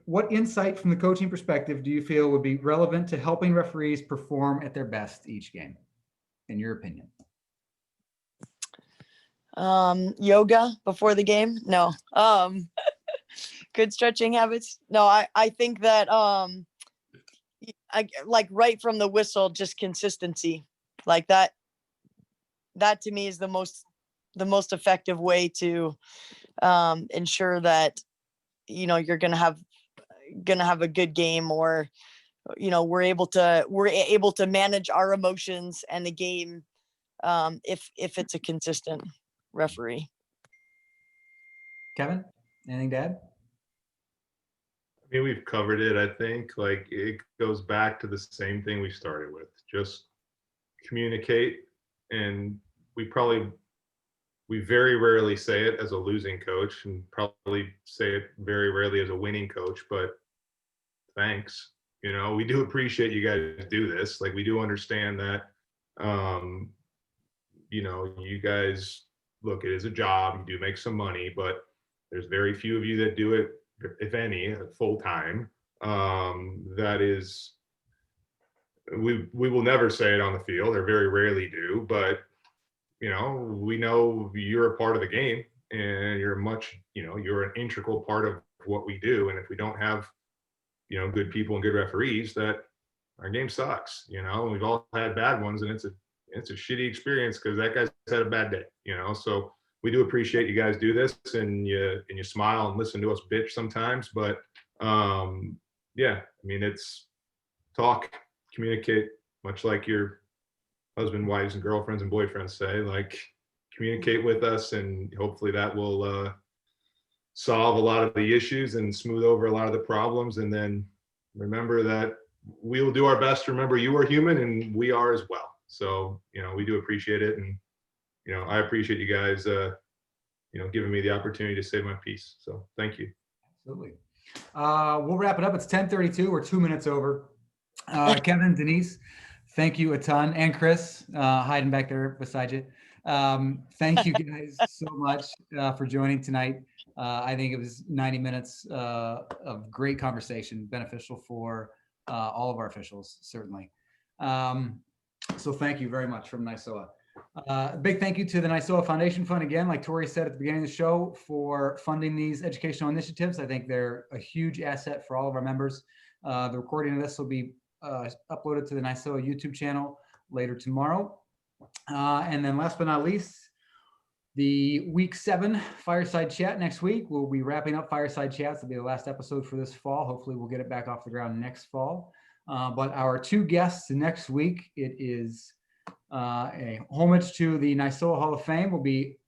What insight from the coaching perspective do you feel would be relevant to helping referees perform at their best each game, in your opinion? Yoga before the game? No. Good stretching habits? No, I think that I like right from the whistle, just consistency. Like that to me is the most effective way to ensure that you're gonna have a good game, or we're able to manage our emotions and the game if it's a consistent referee. Kevin, anything to add? I mean, we've covered it. I think like it goes back to the same thing we started with. Just communicate, and we very rarely say it as a losing coach, and probably say it very rarely as a winning coach, but thanks. We do appreciate you guys do this. Like, we do understand that, you guys, look, it is a job. You do make some money, but there's very few of you that do it, if any, full time. That is, we will never say it on the field, or very rarely do, but we know you're a part of the game, and you're you're an integral part of what we do. And if we don't have, good people and good referees, that our game sucks, and we've all had bad ones, and it's a shitty experience because that guy's had a bad day, so we do appreciate you guys do this, and you smile and listen to us bitch sometimes, but yeah, I mean, it's talk, communicate, much like your husband, wives, and girlfriends and boyfriends say, like, communicate with us, and hopefully that will solve a lot of the issues and smooth over a lot of the problems. And then remember that we will do our best to remember you are human, and we are as well. So, we do appreciate it. And, I appreciate you guys, giving me the opportunity to say my piece. So thank you. Absolutely. We'll wrap it up. It's 10:32. We're 2 minutes over. Kevin, Denise, thank you a ton. And Chris, hiding back there beside you. Thank you guys so much for joining tonight. I think it was 90 minutes of great conversation, beneficial for all of our officials, certainly. So thank you very much from NISOA. Big thank you to the NISOA Foundation Fund again, like Tori said at the beginning of the show, for funding these educational initiatives. I think they're a huge asset for all of our members. The recording of this will be uploaded to the NISOA YouTube channel later tomorrow. And then last but not least, the week 7 Fireside Chat next week. We'll be wrapping up Fireside Chats. It'll be the last episode for this fall. Hopefully we'll get it back off the ground next fall. But our 2 guests next week, it is a homage to the NISOA Hall of Fame. We'll be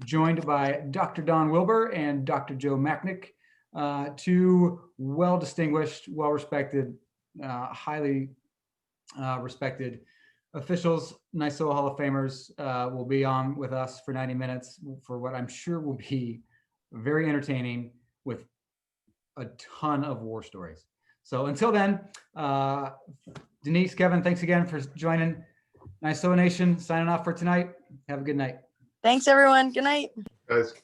joined by Dr. Don Wilbur and Dr. Joe Machnick, 2 well-distinguished, well-respected, highly respected officials, NISOA Hall of Famers, will be on with us for 90 minutes for what I'm sure will be very entertaining, with a ton of war stories. So until then, Denise, Kevin, thanks again for joining. NISOA Nation signing off for tonight. Have a good night. Thanks, everyone. Good night. Guys.